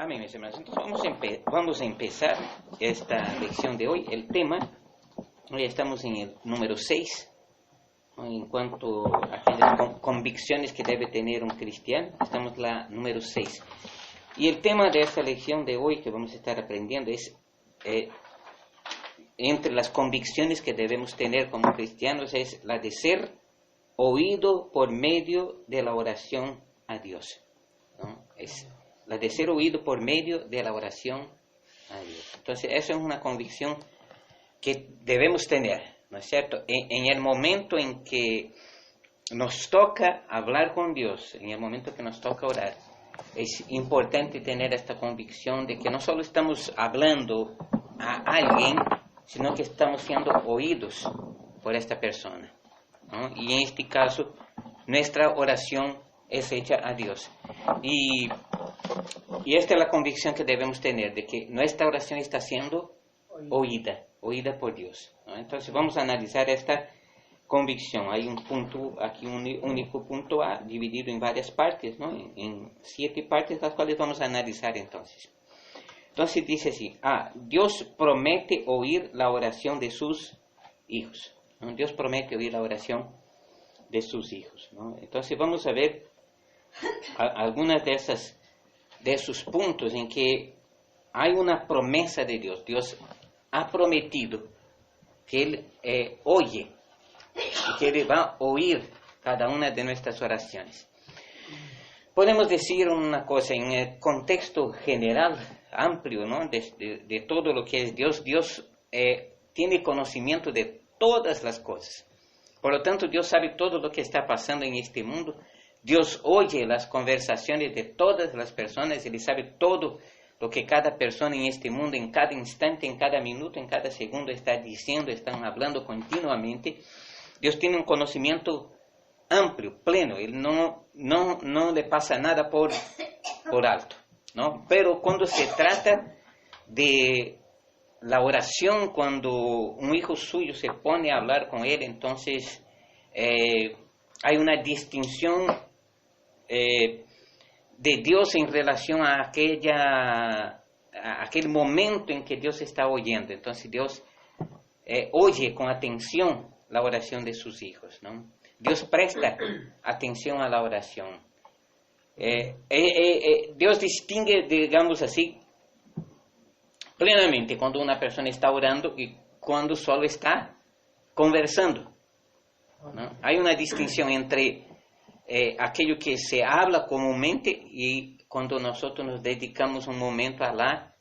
Amén, mis hermanos. Entonces vamos a empezar esta lección de hoy. El tema, hoy estamos en el número 6, ¿no? En cuanto a aquellas convicciones que debe tener un cristiano, estamos en la número 6. Y el tema de esta lección de hoy que vamos a estar aprendiendo es, entre las convicciones que debemos tener como cristianos, es la de ser oído por medio de la oración a Dios, ¿no? Es la de ser oído por medio de la oración a Dios. Entonces, eso es una convicción que debemos tener, ¿no es cierto? En el momento en que nos toca hablar con Dios, en el momento que nos toca orar, es importante tener esta convicción de que no solo estamos hablando a alguien, sino que estamos siendo oídos por esta persona, ¿no? Y en este caso, nuestra oración es hecha a Dios. Y esta es la convicción que debemos tener, de que nuestra oración está siendo oída por Dios, ¿no? Entonces vamos a analizar esta convicción. Hay un punto aquí, un único punto A, dividido en varias partes, ¿no? En 7 partes, las cuales vamos a analizar entonces. Entonces dice así: Dios promete oír la oración de sus hijos, ¿no? Dios promete oír la oración de sus hijos, ¿no? Entonces vamos a ver algunas de esos puntos en que hay una promesa de Dios. Dios ha prometido que Él oye y que Él va a oír cada una de nuestras oraciones. Podemos decir una cosa, en el contexto general, amplio, ¿no? de todo lo que es Dios. Dios tiene conocimiento de todas las cosas. Por lo tanto, Dios sabe todo lo que está pasando en este mundo. Dios oye las conversaciones de todas las personas. Él sabe todo lo que cada persona en este mundo, en cada instante, en cada minuto, en cada segundo está diciendo, están hablando continuamente. Dios tiene un conocimiento amplio, pleno. Él no le pasa nada por alto, ¿no? Pero cuando se trata de la oración, cuando un hijo suyo se pone a hablar con Él, entonces hay una distinción de Dios en relación a aquel momento en que Dios está oyendo. Entonces Dios oye con atención la oración de sus hijos, ¿no? Dios presta atención a la oración. Dios distingue, digamos así, plenamente cuando una persona está orando y cuando solo está conversando, ¿no? Hay una distinción entre aquello que se habla comúnmente y cuando nosotros nos dedicamos un momento a la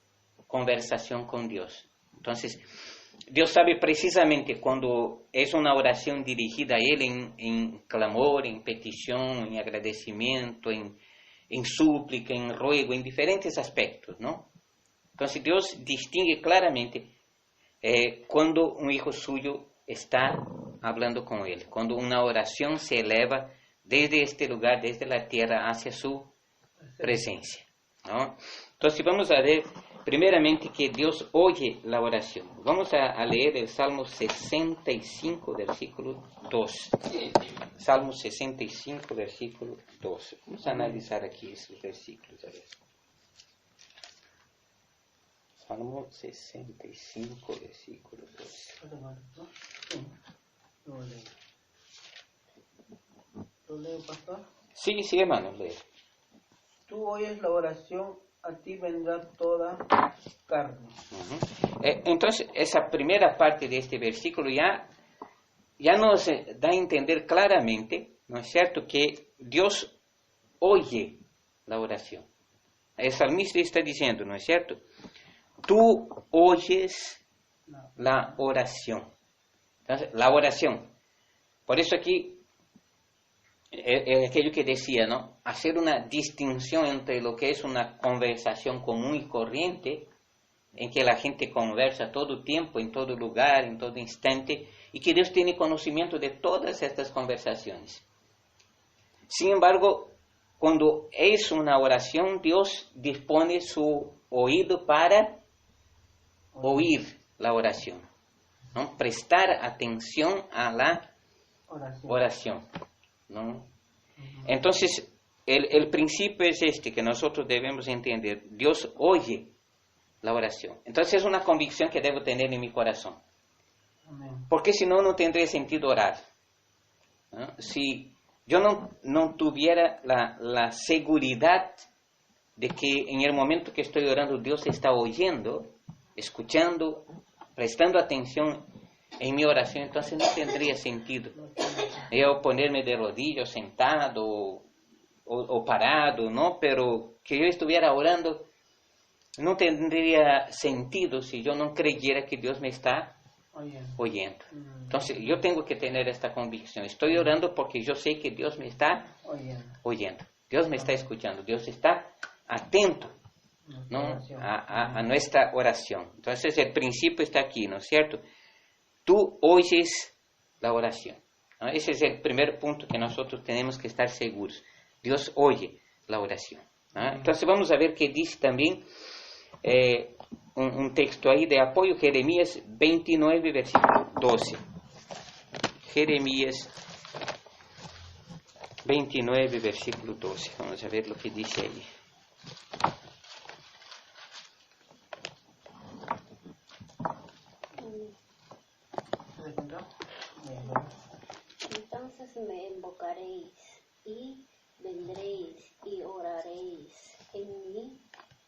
conversación con Dios. Entonces, Dios sabe precisamente cuando es una oración dirigida a Él en clamor, en petición, en agradecimiento, en súplica, en ruego, en diferentes aspectos, ¿no? Entonces Dios distingue claramente cuando un hijo suyo está hablando con Él, cuando una oración se eleva desde este lugar, desde la tierra, hacia su presencia, ¿no? Entonces vamos a ver primeramente que Dios oye la oración. Vamos a leer el Salmo 65, versículo 2. Salmo 65, versículo 2. Vamos a analizar aquí esos versículos. A ver. Salmo 65, versículo 2. ¿Lo leo, pastor? Sí, hermano, lee. Tú oyes la oración, a ti vendrá toda carne. Entonces, esa primera parte de este versículo ya nos da a entender claramente, ¿no es cierto?, que Dios oye la oración. El salmista está diciendo, ¿no es cierto?, tú oyes la oración. Entonces, la oración. Por eso aquí es aquello que decía, ¿no? Hacer una distinción entre lo que es una conversación común y corriente, en que la gente conversa todo tiempo, en todo lugar, en todo instante, y que Dios tiene conocimiento de todas estas conversaciones. Sin embargo, cuando es una oración, Dios dispone su oído para oír la oración, ¿no? Prestar atención a la oración, ¿no? Entonces, el principio es este que nosotros debemos entender. Dios oye la oración. Entonces es una convicción que debo tener en mi corazón. Amén. Porque si no, no tendría sentido orar. ¿No? Si yo no tuviera la seguridad de que en el momento que estoy orando Dios está oyendo, escuchando, prestando atención en mi oración, entonces no tendría sentido yo ponerme de rodillas, sentado o parado, ¿no? Pero que yo estuviera orando no tendría sentido si yo no creyera que Dios me está oyendo. Entonces yo tengo que tener esta convicción. Estoy orando porque yo sé que Dios me está oyendo. Dios me está escuchando. Dios está atento, ¿no? a nuestra oración. Entonces el principio está aquí, ¿no es cierto? Tú oyes la oración, ¿no? Ese es el primer punto que nosotros tenemos que estar seguros. Dios oye la oración, ¿no? Entonces vamos a ver qué dice también un texto ahí de apoyo, Jeremías 29, versículo 12. Jeremías 29, versículo 12. Vamos a ver lo que dice ahí. Entonces me invocaréis y vendréis y oraréis en mí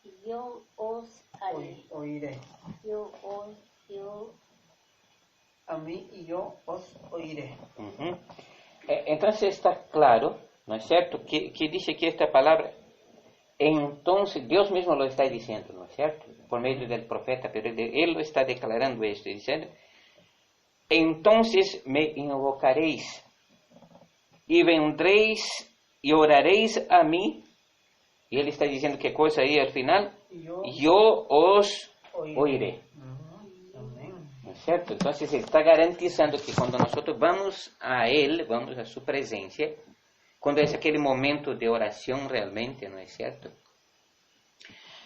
y yo os haré. Oiré. Yo A mí y yo os oiré. Entonces está claro, ¿no es cierto? Que dice que esta palabra, entonces Dios mismo lo está diciendo, ¿no es cierto? Por medio del profeta, pero Él lo está declarando esto, diciendo, entonces me invocaréis y vendréis y oraréis a mí. Y Él está diciendo qué cosa ahí al final, yo os oiré. ¿No es cierto? Entonces está garantizando que cuando nosotros vamos a Él, vamos a su presencia, cuando es aquel momento de oración realmente, ¿no es cierto?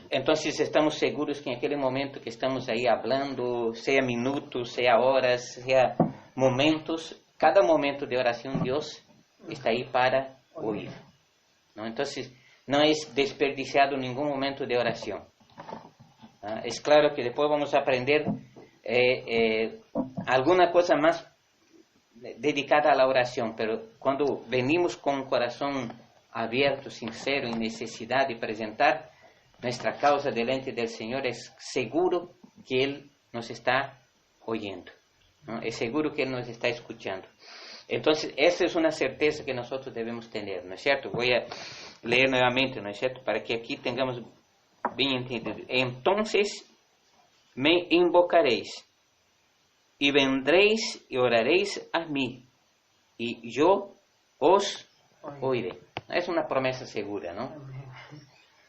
Entonces estamos seguros que en aquel momento que estamos ahí hablando, sea minutos, sea horas, sea momentos, cada momento de oración Dios está ahí para oír, ¿no? Entonces no es desperdiciado ningún momento de oración. Es claro que después vamos a aprender alguna cosa más dedicada a la oración, pero cuando venimos con un corazón abierto, sincero, en necesidad de presentar nuestra causa delante del Señor, es seguro que Él nos está oyendo, ¿no? Es seguro que Él nos está escuchando. Entonces, esa es una certeza que nosotros debemos tener, ¿no es cierto? Voy a leer nuevamente, ¿no es cierto? Para que aquí tengamos bien entendido. Entonces me invocaréis y vendréis y oraréis a mí y yo os oiré. Es una promesa segura, ¿no?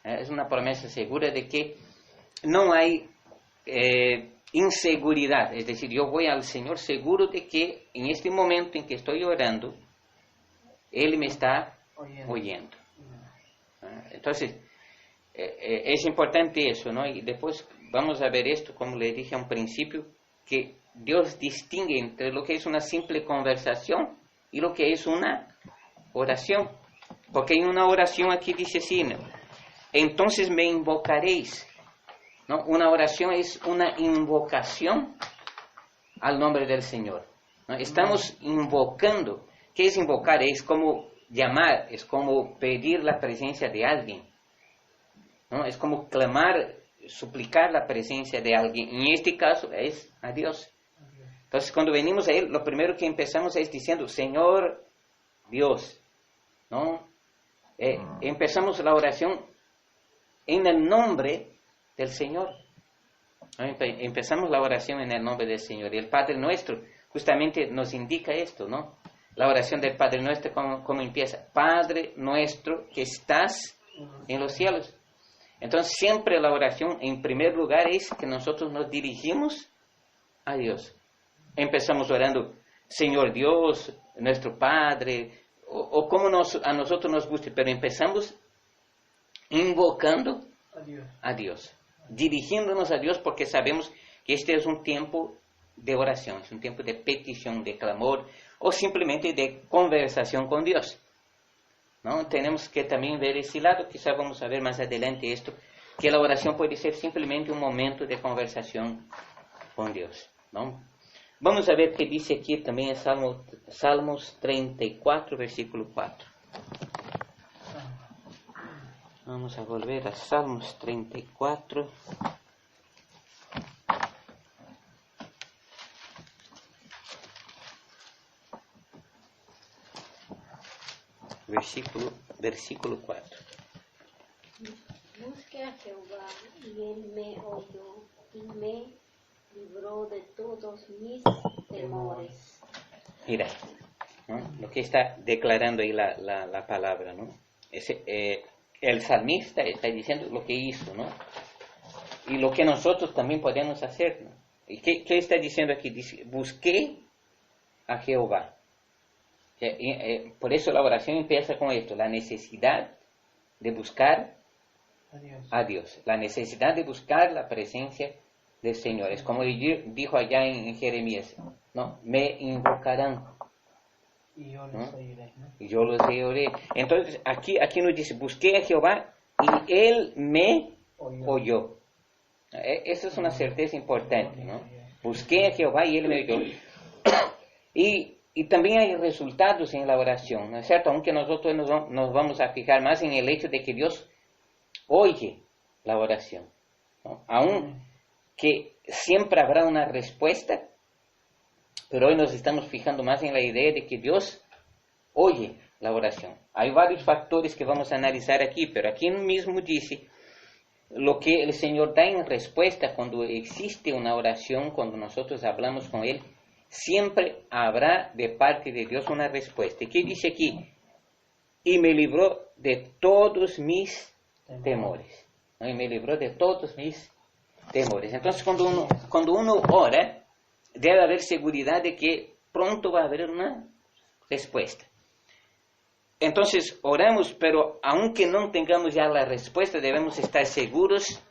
Es una promesa segura de que no hay inseguridad. Es decir, yo voy al Señor seguro de que en este momento en que estoy orando, Él me está oyendo. Entonces, es importante eso, ¿no? Y después vamos a ver esto, como le dije a un principio, que Dios distingue entre lo que es una simple conversación y lo que es una oración. Porque en una oración aquí dice así, ¿no? Entonces me invocaréis, ¿no? Una oración es una invocación al nombre del Señor, ¿no? Estamos invocando. ¿Qué es invocar? Es como llamar, es como pedir la presencia de alguien, ¿no? Es como clamar, suplicar la presencia de alguien. En este caso es a Dios. Entonces cuando venimos a Él, lo primero que empezamos es diciendo, Señor Dios, ¿no? Empezamos la oración en el nombre del Señor. Empezamos la oración en el nombre del Señor. Y el Padre Nuestro justamente nos indica esto, ¿no? La oración del Padre Nuestro, ¿cómo empieza? Padre Nuestro que estás en los cielos. Entonces siempre la oración en primer lugar es que nosotros nos dirigimos a Dios. Empezamos orando, Señor Dios, nuestro Padre, o como a nosotros nos guste, pero empezamos invocando a Dios, dirigiéndonos a Dios, porque sabemos que este es un tiempo de oración, es un tiempo de petición, de clamor, o simplemente de conversación con Dios. ¿no? Tenemos que también ver ese lado, quizá vamos a ver más adelante esto, que la oración puede ser simplemente un momento de conversación con Dios, ¿no? Vamos a ver qué dice aquí también en Salmos 34, versículo 4. Vamos a volver a Salmos 34. Versículo 4. Busqué a Jehová y él me oyó y me libró de todos mis temores. Mira, ¿no? Lo que está declarando ahí la palabra, ¿no? El salmista está diciendo lo que hizo, ¿no? Y lo que nosotros también podemos hacer, ¿no? ¿Y qué está diciendo aquí? Dice, busqué a Jehová. Por eso la oración empieza con esto, la necesidad de buscar a Dios, la necesidad de buscar la presencia del Señor. Es como dijo allá en Jeremías, ¿no? Me invocarán y yo los oiré, ¿no? Y yo los oiré. Entonces aquí nos dice, busqué a Jehová y Él me oyó. Esa es una certeza importante, ¿no? Busqué a Jehová y Él me oyó. Y también hay resultados en la oración, ¿no es cierto? Aunque nosotros nos vamos a fijar más en el hecho de que Dios oye la oración, ¿no? Aún que siempre habrá una respuesta, pero hoy nos estamos fijando más en la idea de que Dios oye la oración. Hay varios factores que vamos a analizar aquí, pero aquí mismo dice lo que el Señor da en respuesta cuando existe una oración, cuando nosotros hablamos con Él. Siempre habrá de parte de Dios una respuesta. ¿Y qué dice aquí? Y me libró de todos mis temores. ¿No? Y me libró de todos mis temores. Entonces, cuando uno ora, debe haber seguridad de que pronto va a haber una respuesta. Entonces, oramos, pero aunque no tengamos ya la respuesta, debemos estar seguros,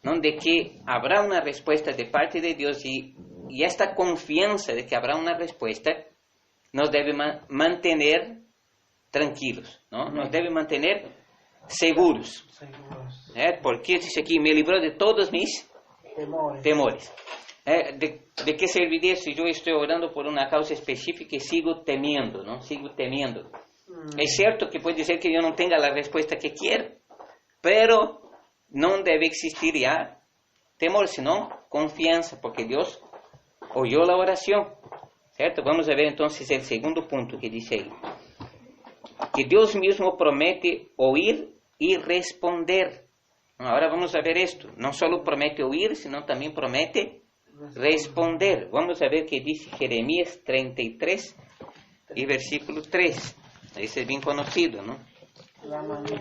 ¿no?, de que habrá una respuesta de parte de Dios y esta confianza de que habrá una respuesta nos debe mantener tranquilos, ¿no? Nos debe mantener seguros. Porque dice aquí, me libró de todos mis temores. ¿De qué serviría si yo estoy orando por una causa específica y sigo temiendo, ¿no? Sigo temiendo. Es cierto que puede ser que yo no tenga la respuesta que quiero, pero no debe existir ya temor, sino confianza, porque Dios oyó la oración, ¿cierto? Vamos a ver entonces el segundo punto que dice ahí. Que Dios mismo promete oír y responder. Ahora vamos a ver esto. No solo promete oír, sino también promete responder. Vamos a ver qué dice Jeremías 33 y versículo 3. Ese es bien conocido, ¿no? Clama a mí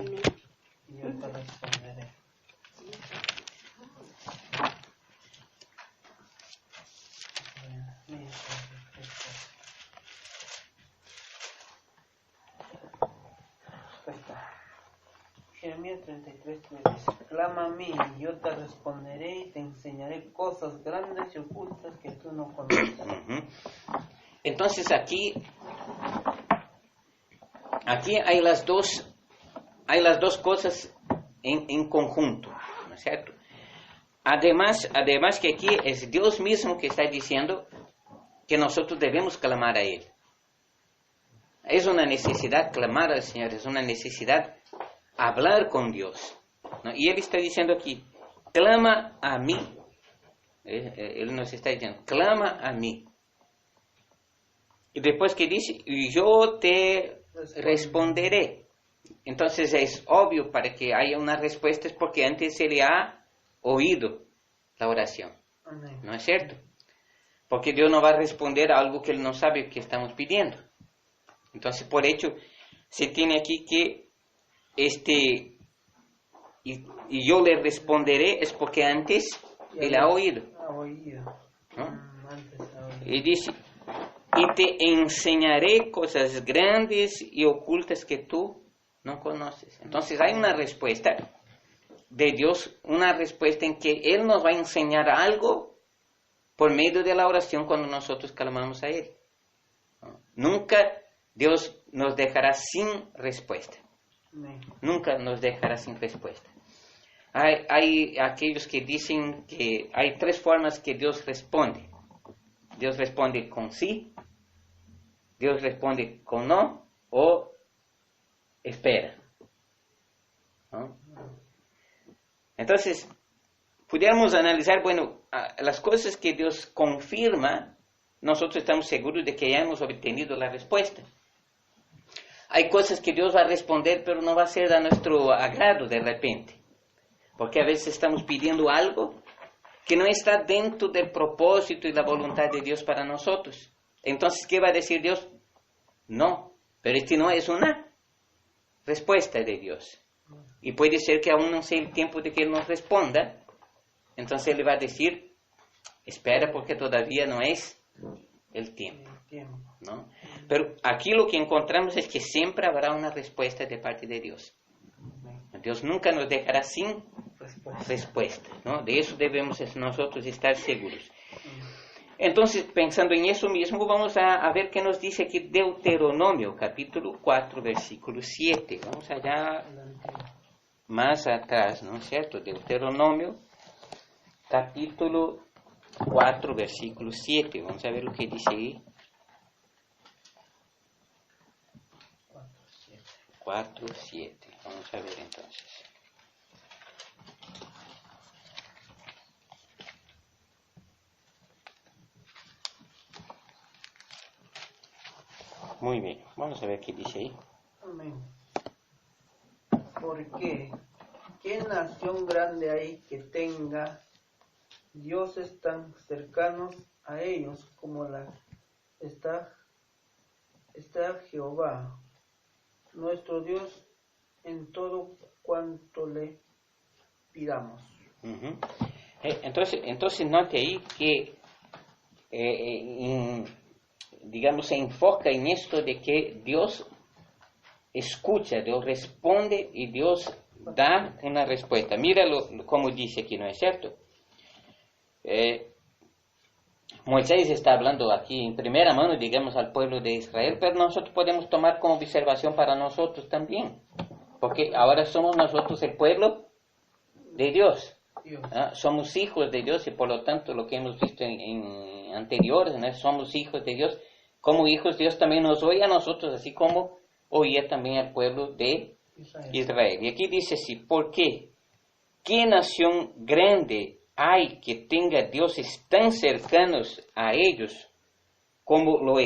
y yo te responderé. Jeremías 33, 3 dice, clama a mí y yo te responderé y te enseñaré cosas grandes y ocultas que tú no conoces. Entonces aquí hay las dos cosas en conjunto, ¿no es cierto? Además que aquí es Dios mismo que está diciendo que nosotros debemos clamar a Él. Es una necesidad clamar al Señor, es una necesidad hablar con Dios, ¿no? Y Él está diciendo aquí, clama a mí. Él nos está diciendo, clama a mí. Y después que dice, yo te responderé. Entonces es obvio, para que haya una respuesta es porque antes se le ha oído la oración. Amén. ¿No es cierto? Porque Dios no va a responder a algo que Él no sabe que estamos pidiendo. Entonces, por hecho, se tiene aquí que y yo le responderé es porque antes Él ha oído. ¿No? Y dice, y te enseñaré cosas grandes y ocultas que tú no conoces. Entonces hay una respuesta de Dios, una respuesta en que Él nos va a enseñar algo por medio de la oración cuando nosotros clamamos a Él. ¿No? Nunca Dios nos dejará sin respuesta. Amén. Nunca nos dejará sin respuesta. Hay aquellos que dicen que hay tres formas que Dios responde. Dios responde con sí, Dios responde con no o espera, ¿no? Entonces, pudiéramos analizar, bueno, las cosas que Dios confirma, nosotros estamos seguros de que ya hemos obtenido la respuesta. Hay cosas que Dios va a responder, pero no va a ser a nuestro agrado de repente. Porque a veces estamos pidiendo algo que no está dentro del propósito y la voluntad de Dios para nosotros. Entonces, ¿qué va a decir Dios? No, pero este no es una respuesta de Dios. Y puede ser que aún no sea el tiempo de que Él nos responda. Entonces Él le va a decir, espera porque todavía no es el tiempo, ¿no? Pero aquí lo que encontramos es que siempre habrá una respuesta de parte de Dios. Dios nunca nos dejará sin respuesta, ¿no? De eso debemos nosotros estar seguros. Entonces, pensando en eso mismo, vamos a ver qué nos dice aquí Deuteronomio, capítulo 4, versículo 7. Vamos allá más atrás, ¿no es cierto? Deuteronomio, capítulo 4, versículo 7. Vamos a ver lo que dice ahí. 4, 7. Vamos a ver entonces. Muy bien, vamos a ver qué dice ahí. Amén. Porque ¿qué nación grande hay que tenga dioses tan cercanos a ellos como la está Jehová, nuestro Dios, en todo cuanto le pidamos? Uh-huh. Entonces note ahí que digamos, se enfoca en esto de que Dios escucha, Dios responde y Dios da una respuesta. Míralo como dice aquí, ¿no es cierto? Moisés está hablando aquí en primera mano, digamos, al pueblo de Israel, pero nosotros podemos tomar como observación para nosotros también, porque ahora somos nosotros el pueblo de Dios. Somos hijos de Dios y por lo tanto lo que hemos visto en anteriores, ¿no? Somos hijos de Dios. Como hijos, Dios también nos oye a nosotros, así como oía también al pueblo de Israel. Y aquí dice así, ¿por qué? ¿Qué nación grande hay que tenga dioses tan cercanos a ellos como lo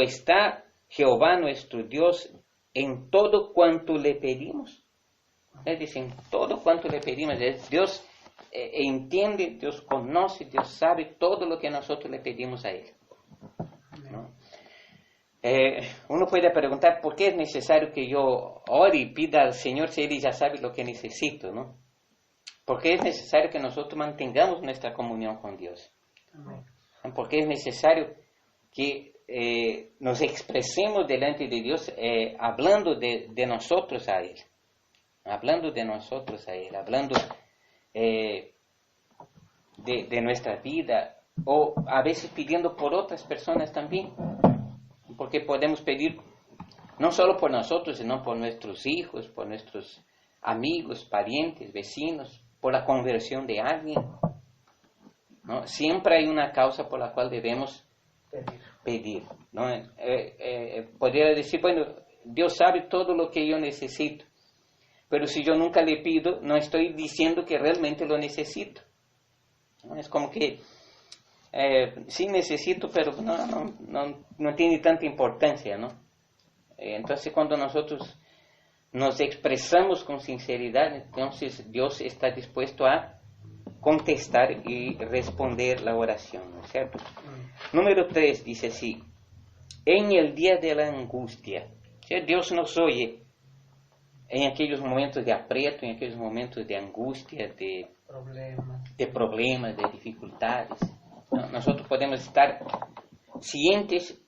está Jehová nuestro Dios en todo cuanto le pedimos? Es decir, en todo cuanto le pedimos, Dios entiende, Dios conoce, Dios sabe todo lo que nosotros le pedimos a Él, ¿no? Uno puede preguntar, ¿por qué es necesario que yo ore y pida al Señor si Él ya sabe lo que necesito, ¿no? ¿Por qué es necesario que nosotros mantengamos nuestra comunión con Dios? ¿Por qué es necesario que nos expresemos delante de Dios hablando de nosotros a Él? Hablando de nosotros a Él, hablando de nuestra vida, o a veces pidiendo por otras personas también, porque podemos pedir no solo por nosotros, sino por nuestros hijos, por nuestros amigos, parientes, vecinos, por la conversión de alguien, ¿no? Siempre hay una causa por la cual debemos pedir, ¿no? Podría decir, bueno, Dios sabe todo lo que yo necesito, pero si yo nunca le pido, no estoy diciendo que realmente lo necesito, ¿no? Es como que sí necesito, pero no tiene tanta importancia, ¿no? Entonces cuando nosotros nos expresamos con sinceridad, entonces Dios está dispuesto a contestar y responder la oración, ¿no es cierto? Número 3 dice así, en el día de la angustia, ¿sí? Dios nos oye en aquellos momentos de aprieto, en aquellos momentos de angustia, de problemas, de dificultades, ¿no? Nosotros podemos estar cientes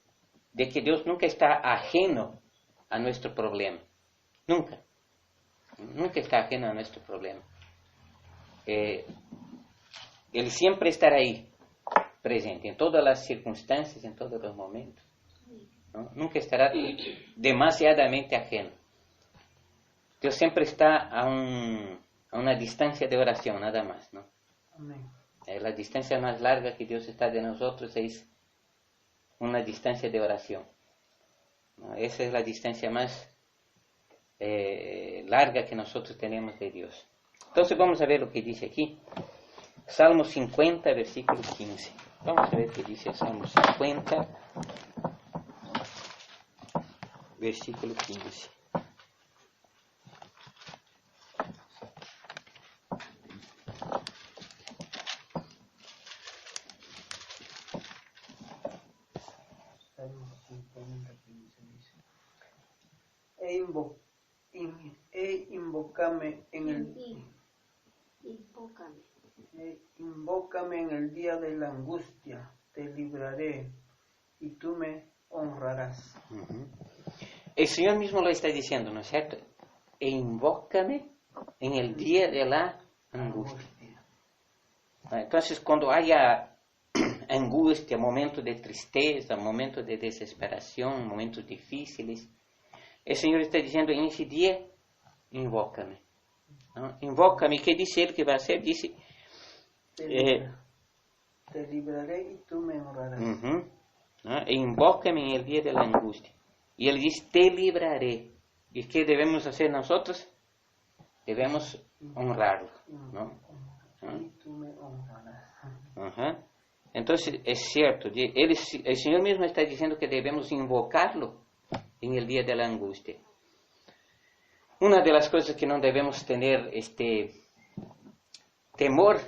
de que Dios nunca está ajeno a nuestro problema. Nunca está ajeno a nuestro problema. Él siempre estará ahí, presente, en todas las circunstancias, en todos los momentos. ¿no? Nunca estará demasiadamente ajeno. Dios siempre está a una distancia de oración, nada más, ¿no? Amén. La distancia más larga que Dios está de nosotros es una distancia de oración, ¿no? Esa es la distancia más larga que nosotros tenemos de Dios. Entonces vamos a ver lo que dice aquí. Salmo 50, versículo 15. Vamos a ver qué dice el Salmo 50, versículo 15. Salmo 50, 15 dice: invócame en el invócame en el día de la angustia, te libraré y tú me honrarás. El Señor mismo lo está diciendo, ¿no es cierto? E invócame en el día de la angustia. Entonces, cuando haya angustia, momentos de tristeza, momentos de desesperación, momentos difíciles, el Señor está diciendo, en ese día, invócame, ¿no? Invócame. ¿Qué dice Él que va a hacer? Dice, te libraré y tú me honrarás. ¿no? E invócame en el día de la angustia. Y Él dice, te libraré. ¿Y qué debemos hacer nosotros? Debemos honrarlo, ¿no? Y tú me honrarás. Entonces, es cierto, el Señor mismo está diciendo que debemos invocarlo en el día de la angustia. Una de las cosas que no debemos tener temor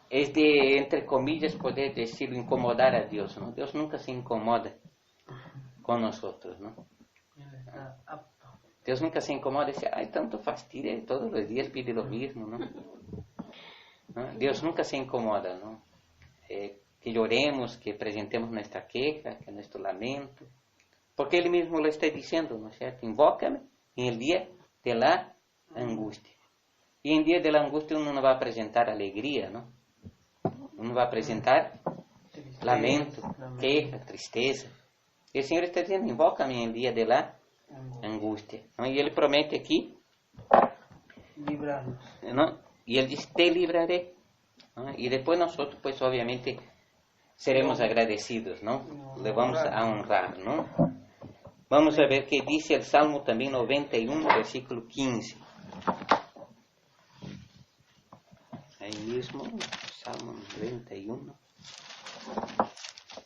es de, entre comillas, poder decirlo, incomodar a Dios, ¿no? Dios nunca se incomoda con nosotros, ¿no? Él está apto. Dios nunca se incomoda y dice, ay, tanto fastidio, todos los días pide lo mismo, ¿no? ¿No? Dios nunca se incomoda, ¿no? Que lloremos, que presentemos nuestra queja, que nuestro lamento, porque Él mismo lo está diciendo, ¿no es cierto? Invócame en el día de la angustia. Y en el día de la angustia uno no va a presentar alegría, ¿no? Uno va a presentar lamento, queja, tristeza. Y el Señor está diciendo, invócame en el día de la angustia, ¿no? Y Él promete aquí, librarnos, ¿no? Y Él dice, te libraré, ¿no? Y después nosotros, pues obviamente, seremos agradecidos, ¿no? Le vamos a honrar, ¿no? Vamos a ver qué dice el Salmo también 91, versículo 15. Ahí mismo, Salmo 91,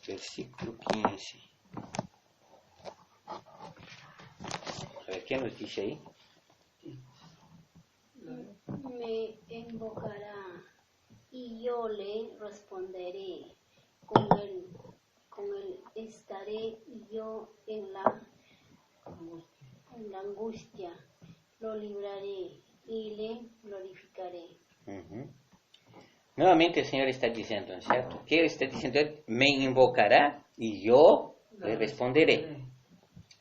versículo 15. A ver, ¿qué nos dice ahí? Me invocará y yo le responderé. Con él estaré yo en la angustia. Lo libraré y le glorificaré. Nuevamente el Señor está diciendo, ¿no es cierto? ¿Qué está diciendo? Él me invocará y yo le responderé,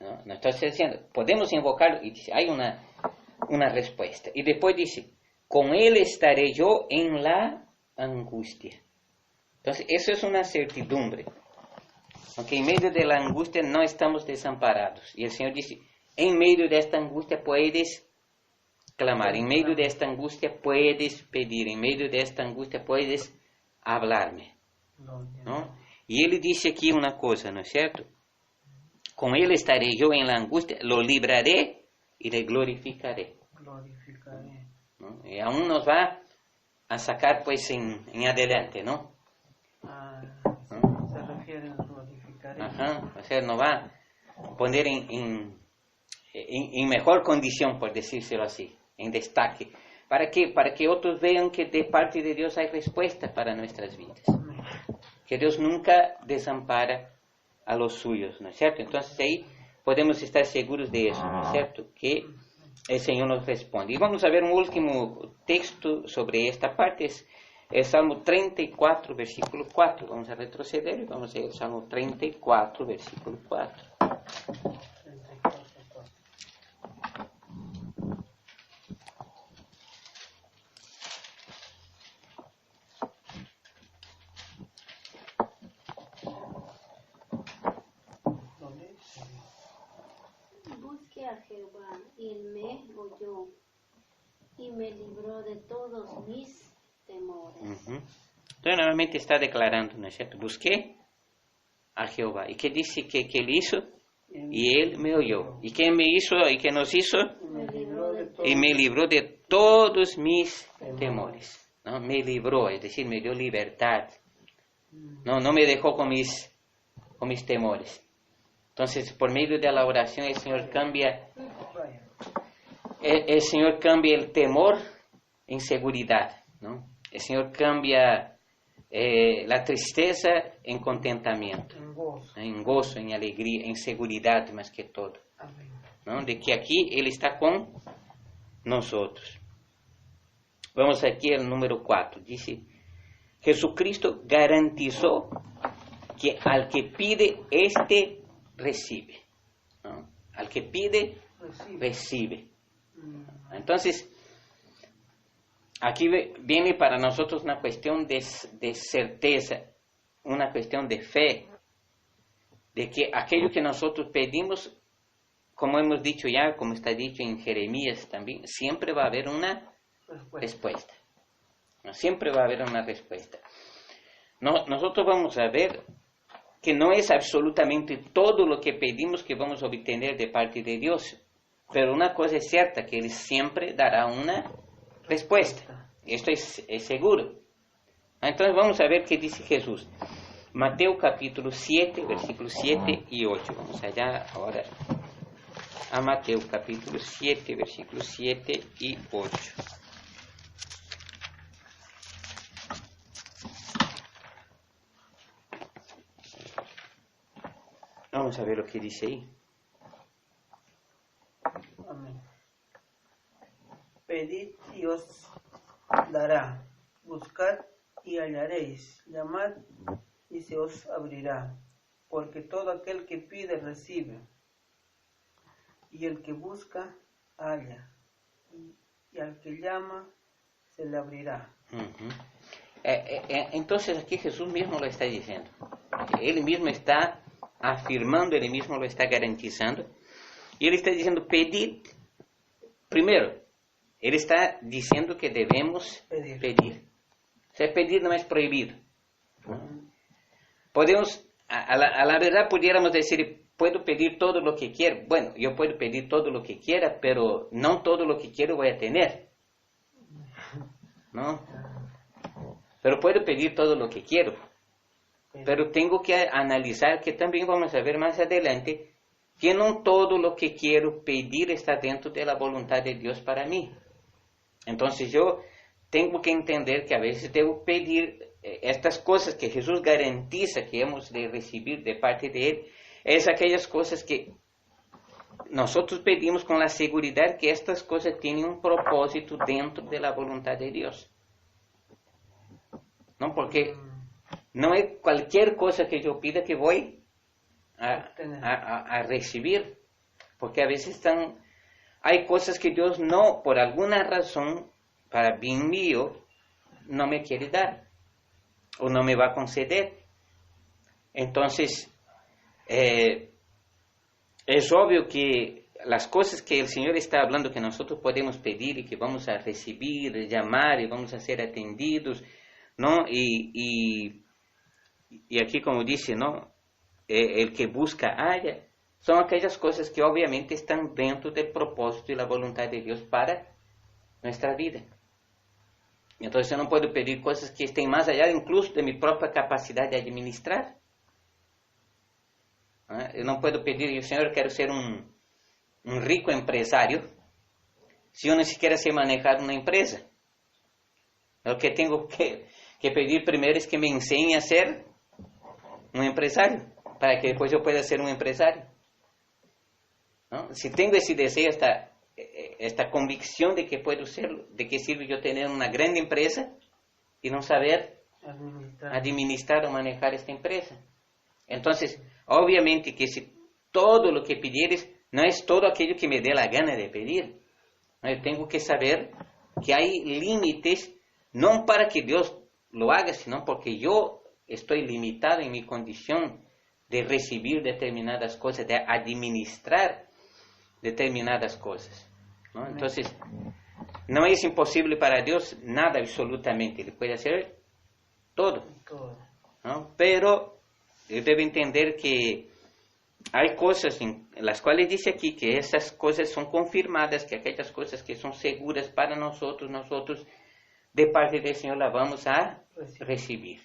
¿no? No está diciendo, podemos invocarlo y dice, hay una respuesta. Y después dice, con Él estaré yo en la angustia. Entonces, eso es una certidumbre. Aunque en medio de la angustia no estamos desamparados. Y el Señor dice, en medio de esta angustia puedes clamar, en medio de esta angustia puedes pedir, en medio de esta angustia puedes hablarme, ¿no? Y Él dice aquí una cosa, ¿no es cierto? Con Él estaré yo en la angustia, lo libraré y le glorificaré. ¿No? Y aún nos va a sacar pues en adelante, ¿no? Se refiere a glorificaré. O sea, nos va a poner en mejor condición, por decírselo así, en destaque. ¿Para qué? Para que otros vean que de parte de Dios hay respuesta para nuestras vidas. Que Dios nunca desampara a los suyos, ¿no es cierto? Entonces ahí podemos estar seguros de eso, ¿no es cierto? Que el Señor nos responde. Y vamos a ver un último texto sobre esta parte, es el Salmo 34, versículo 4. Vamos a retroceder y vamos a ver el Salmo 34, versículo 4. a Jehová, y él me oyó, y me libró de todos mis temores. Entonces nuevamente está declarando, ¿no es cierto? Busqué a Jehová. ¿Y qué dice que él hizo? Y él me oyó. ¿Y qué me hizo? ¿Y qué nos hizo? Y me libró de todos mis temores. ¿No? Me libró, es decir, me dio libertad. No me dejó con mis temores. Entonces, por medio de la oración, el Señor cambia el temor en seguridad, ¿no? El Señor cambia la tristeza en contentamiento, en gozo, en alegría, en seguridad más que todo, ¿no? De que aquí Él está con nosotros. Vamos aquí al número 4. Dice, Jesucristo garantizó que al que pide, éste recibe, ¿no? Al que pide, recibe. Entonces, aquí viene para nosotros una cuestión de certeza, una cuestión de fe, de que aquello que nosotros pedimos, como hemos dicho ya, como está dicho en Jeremías también, siempre va a haber una respuesta. Siempre va a haber una respuesta. Nosotros vamos a ver que no es absolutamente todo lo que pedimos que vamos a obtener de parte de Dios, pero una cosa es cierta, que Él siempre dará una respuesta. Esto es seguro. Entonces vamos a ver qué dice Jesús. Mateo capítulo 7, versículos 7 y 8. Vamos allá ahora a Mateo capítulo 7, versículos 7 y 8. Vamos a ver lo que dice ahí. Amén. Pedid y os dará, buscad y hallaréis, llamad y se os abrirá, porque todo aquel que pide recibe, y el que busca halla, y al que llama se le abrirá. Entonces aquí Jesús mismo lo está diciendo. Él mismo está afirmando, Él mismo lo está garantizando. Y Él está diciendo, pedid. Primero, Él está diciendo que debemos pedir. O sea, pedir no es prohibido. Podemos, a la verdad pudiéramos decir, puedo pedir todo lo que quiero. Bueno, yo puedo pedir todo lo que quiera, pero no todo lo que quiero voy a tener, ¿no? Pero puedo pedir todo lo que quiero. Pero tengo que analizar, que también vamos a ver más adelante, que no todo lo que quiero pedir está dentro de la voluntad de Dios para mí. Entonces yo tengo que entender que a veces debo pedir estas cosas que Jesús garantiza que hemos de recibir de parte de Él. Es aquellas cosas que nosotros pedimos con la seguridad que estas cosas tienen un propósito dentro de la voluntad de Dios. ¿No? Porque no es cualquier cosa que yo pida que voy a recibir. Porque a veces hay cosas que Dios no, por alguna razón, para bien mío, no me quiere dar. O no me va a conceder. Entonces, es obvio que las cosas que el Señor está hablando que nosotros podemos pedir y que vamos a recibir, llamar y vamos a ser atendidos, ¿no? Y aquí como dice, ¿no? El que busca halla. Son aquellas cosas que obviamente están dentro del propósito y la voluntad de Dios para nuestra vida. Entonces yo no puedo pedir cosas que estén más allá incluso de mi propia capacidad de administrar. Eu não puedo pedir, Senhor, quero ser um rico empresário, se eu não sequer sei manejar uma empresa. O que tenho que pedir primeiro é que me ensine a ser um empresário, para que depois eu pueda ser um empresário. ¿No? Si tengo esse desejo, esta convicção de que puedo serlo, de que sirve eu ter uma grande empresa e não saber administrar ou manejar esta empresa. Entonces, obviamente que si todo lo que pidieres no es todo aquello que me dé la gana de pedir. Yo tengo que saber que hay límites, no para que Dios lo haga, sino porque yo estoy limitado en mi condición de recibir determinadas cosas, de administrar determinadas cosas, ¿no? Entonces, no es imposible para Dios nada absolutamente, Él puede hacer todo, ¿no? Pero yo debo entender que hay cosas en las cuales dice aquí que esas cosas son confirmadas, que aquellas cosas que son seguras para nosotros de parte del Señor las vamos a recibir,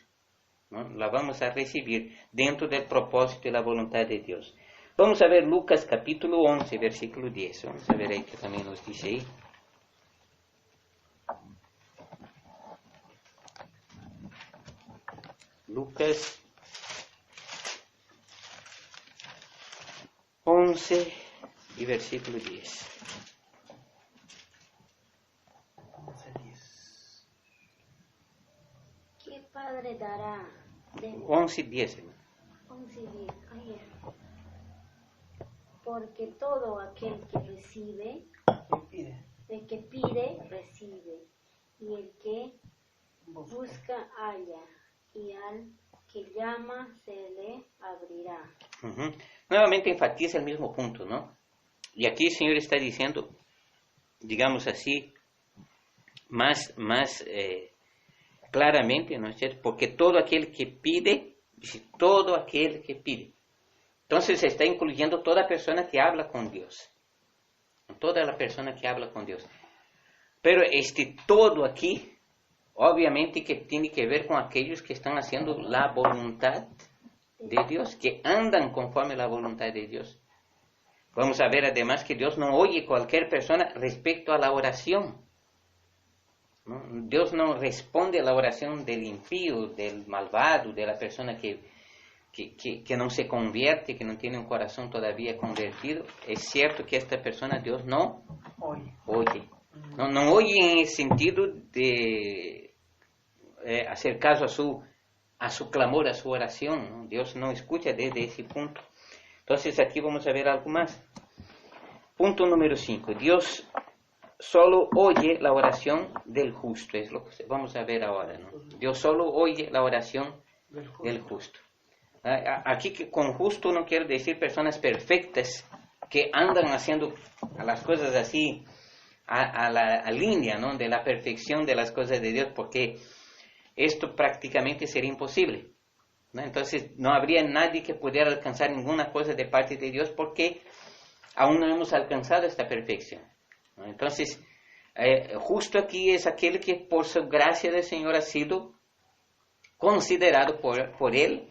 ¿no? La vamos a recibir dentro del propósito y la voluntad de Dios. Vamos a ver Lucas capítulo 11, versículo 10. Vamos a ver ahí que también nos dice ahí. Lucas 11 y versículo 10. 11:10. ¿Qué padre dará de 11 y 10. 11:10? Porque todo aquel que recibe, ¿Qué pide? el que pide, recibe, y el que Busca. busca, halla, y al que llama se le abrirá. Ujú. Nuevamente enfatiza el mismo punto, ¿no? Y aquí el Señor está diciendo, digamos así, más claramente, ¿no es cierto? Porque todo aquel que pide, dice, todo aquel que pide. Entonces se está incluyendo toda persona que habla con Dios. Toda la persona que habla con Dios. Pero todo aquí, obviamente que tiene que ver con aquellos que están haciendo la voluntad de Dios, que andan conforme la voluntad de Dios. Vamos a ver además que Dios no oye cualquier persona respecto a la oración, ¿no? Dios no responde a la oración del impío, del malvado, de la persona que no se convierte, que no tiene un corazón todavía convertido. Es cierto que esta persona Dios no oye. No oye en el sentido de hacer caso a su clamor, a su oración, ¿no? Dios no escucha desde ese punto. Entonces aquí vamos a ver algo más. Punto número 5. Dios solo oye la oración del justo. Es lo que vamos a ver ahora, ¿no? Dios solo oye la oración del justo. Aquí que con justo no quiero decir personas perfectas que andan haciendo las cosas así a la línea, ¿no? De la perfección de las cosas de Dios, porque esto prácticamente sería imposible, ¿no? Entonces no habría nadie que pudiera alcanzar ninguna cosa de parte de Dios porque aún no hemos alcanzado esta perfección, ¿no? Entonces justo aquí es aquel que por su gracia del Señor ha sido considerado por Él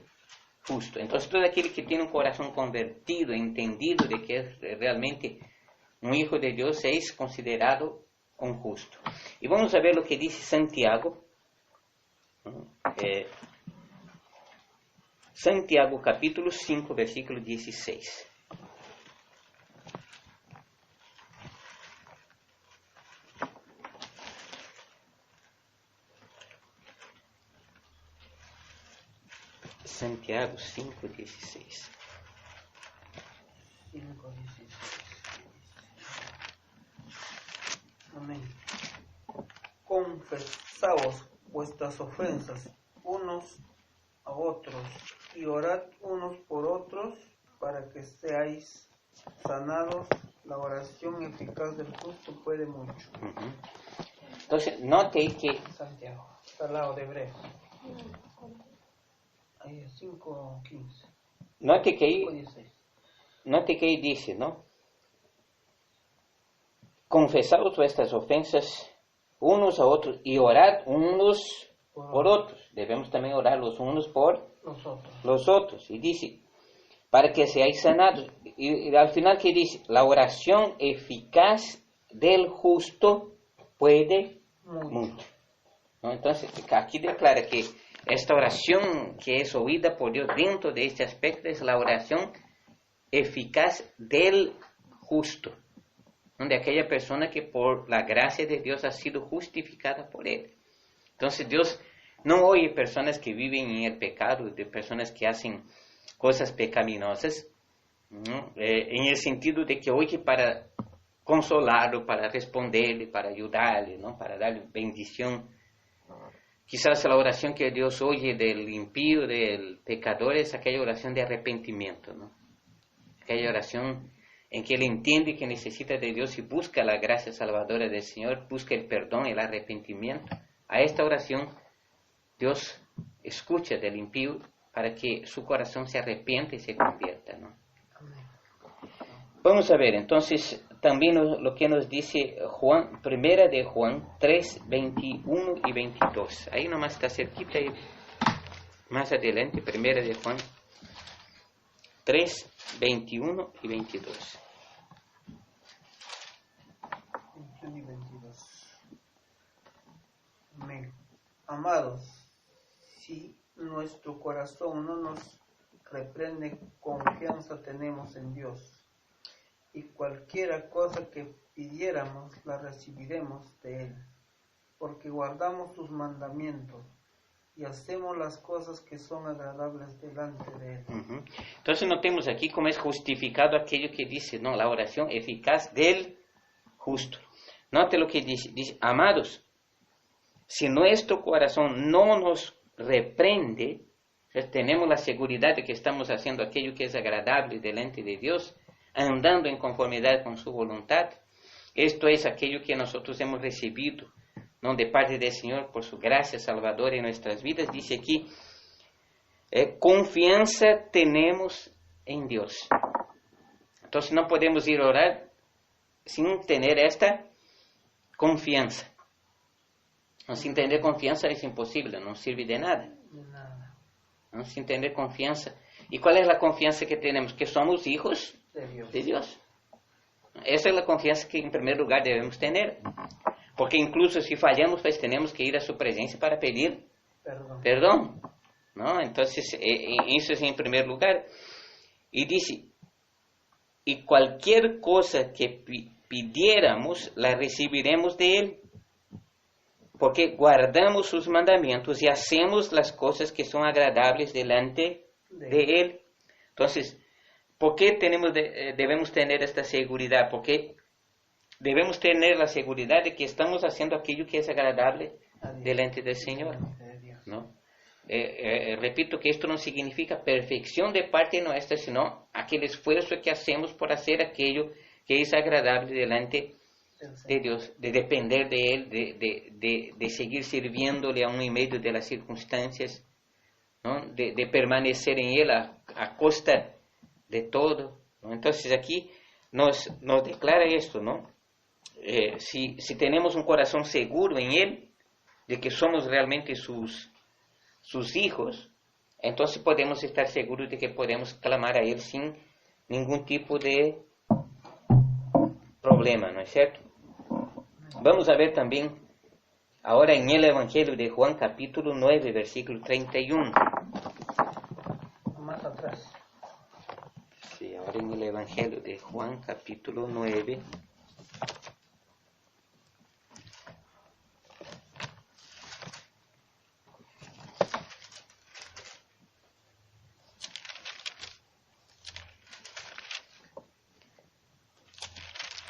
justo. Entonces todo aquel que tiene un corazón convertido, entendido de que es realmente un hijo de Dios, es considerado un justo. Y vamos a ver lo que dice Santiago. Santiago capítulo 5, versículo 16. Santiago 5, 16. 5:16. Amén. Confesaos vuestras ofensas unos a otros y orad unos por otros para que seáis sanados. La oración eficaz del justo puede mucho. Uh-huh. Entonces, note que Santiago, está al lado de Hebreos. Ahí es 5:15. note que ahí 5:16. dice, ¿no? Confesaos vuestras ofensas unos a otros y orad unos por otros. Debemos también orar los unos por los otros. Y dice, para que seáis sanados. Y al final, ¿qué dice? La oración eficaz del justo puede mucho, ¿no? Entonces, aquí declara que esta oración que es oída por Dios dentro de este aspecto es la oración eficaz del justo, ¿no? De aquella persona que por la gracia de Dios ha sido justificada por Él. Entonces Dios no oye personas que viven en el pecado, de personas que hacen cosas pecaminosas, ¿no? En el sentido de que oye para consolarlo, para responderle, para ayudarle, ¿no? Para darle bendición. Quizás la oración que Dios oye del impío, del pecador, es aquella oración de arrepentimiento, ¿no? Aquella oración en que él entiende que necesita de Dios y busca la gracia salvadora del Señor, busca el perdón, el arrepentimiento, a esta oración Dios escucha del impío para que su corazón se arrepienta y se convierta, ¿no? Vamos a ver entonces también lo que nos dice Juan, primera de Juan 3, 21 y 22. Ahí nomás está cerquita y más adelante, primera de Juan 3, 21 y 22. 21 y 22. Amén. Amados, si nuestro corazón no nos reprende, confianza tenemos en Dios. Y cualquiera cosa que pidiéramos, la recibiremos de Él, porque guardamos sus mandamientos y hacemos las cosas que son agradables delante de Él. Entonces notemos aquí cómo es justificado aquello que dice, no, la oración eficaz del justo. Note lo que dice, amados, si nuestro corazón no nos reprende, tenemos la seguridad de que estamos haciendo aquello que es agradable delante de Dios, andando en conformidad con su voluntad. Esto es aquello que nosotros hemos recibido, ¿no?, de parte del Señor por su gracia salvadora en nuestras vidas. Dice aquí, confianza tenemos en Dios. Entonces no podemos ir a orar sin tener esta confianza. No, sin tener confianza es imposible, no sirve de nada. No, sin tener confianza. ¿Y cuál es la confianza que tenemos? Que somos hijos de Dios. Esa es la confianza que en primer lugar debemos tener. Porque incluso si fallamos, pues tenemos que ir a su presencia para pedir perdón. ¿No? Entonces, eso es en primer lugar. Y dice, y cualquier cosa que pidiéramos, la recibiremos de Él. Porque guardamos sus mandamientos y hacemos las cosas que son agradables delante de Él. Entonces, ¿por qué debemos tener esta seguridad? Porque debemos tener la seguridad de que estamos haciendo aquello que es agradable delante del Señor, ¿no? Repito que esto no significa perfección de parte nuestra, sino aquel esfuerzo que hacemos por hacer aquello que es agradable delante de Dios, de depender de Él, de seguir sirviéndole aún en medio de las circunstancias, ¿no? De permanecer en Él a costa de todo, ¿no? Entonces aquí nos declara esto, ¿no? Si tenemos un corazón seguro en Él, de que somos realmente sus hijos, entonces podemos estar seguros de que podemos clamar a Él sin ningún tipo de problema, ¿no es cierto? Vamos a ver también ahora en el Evangelio de Juan capítulo 9, versículo 31. Más atrás. Sí, ahora en el Evangelio de Juan capítulo 9.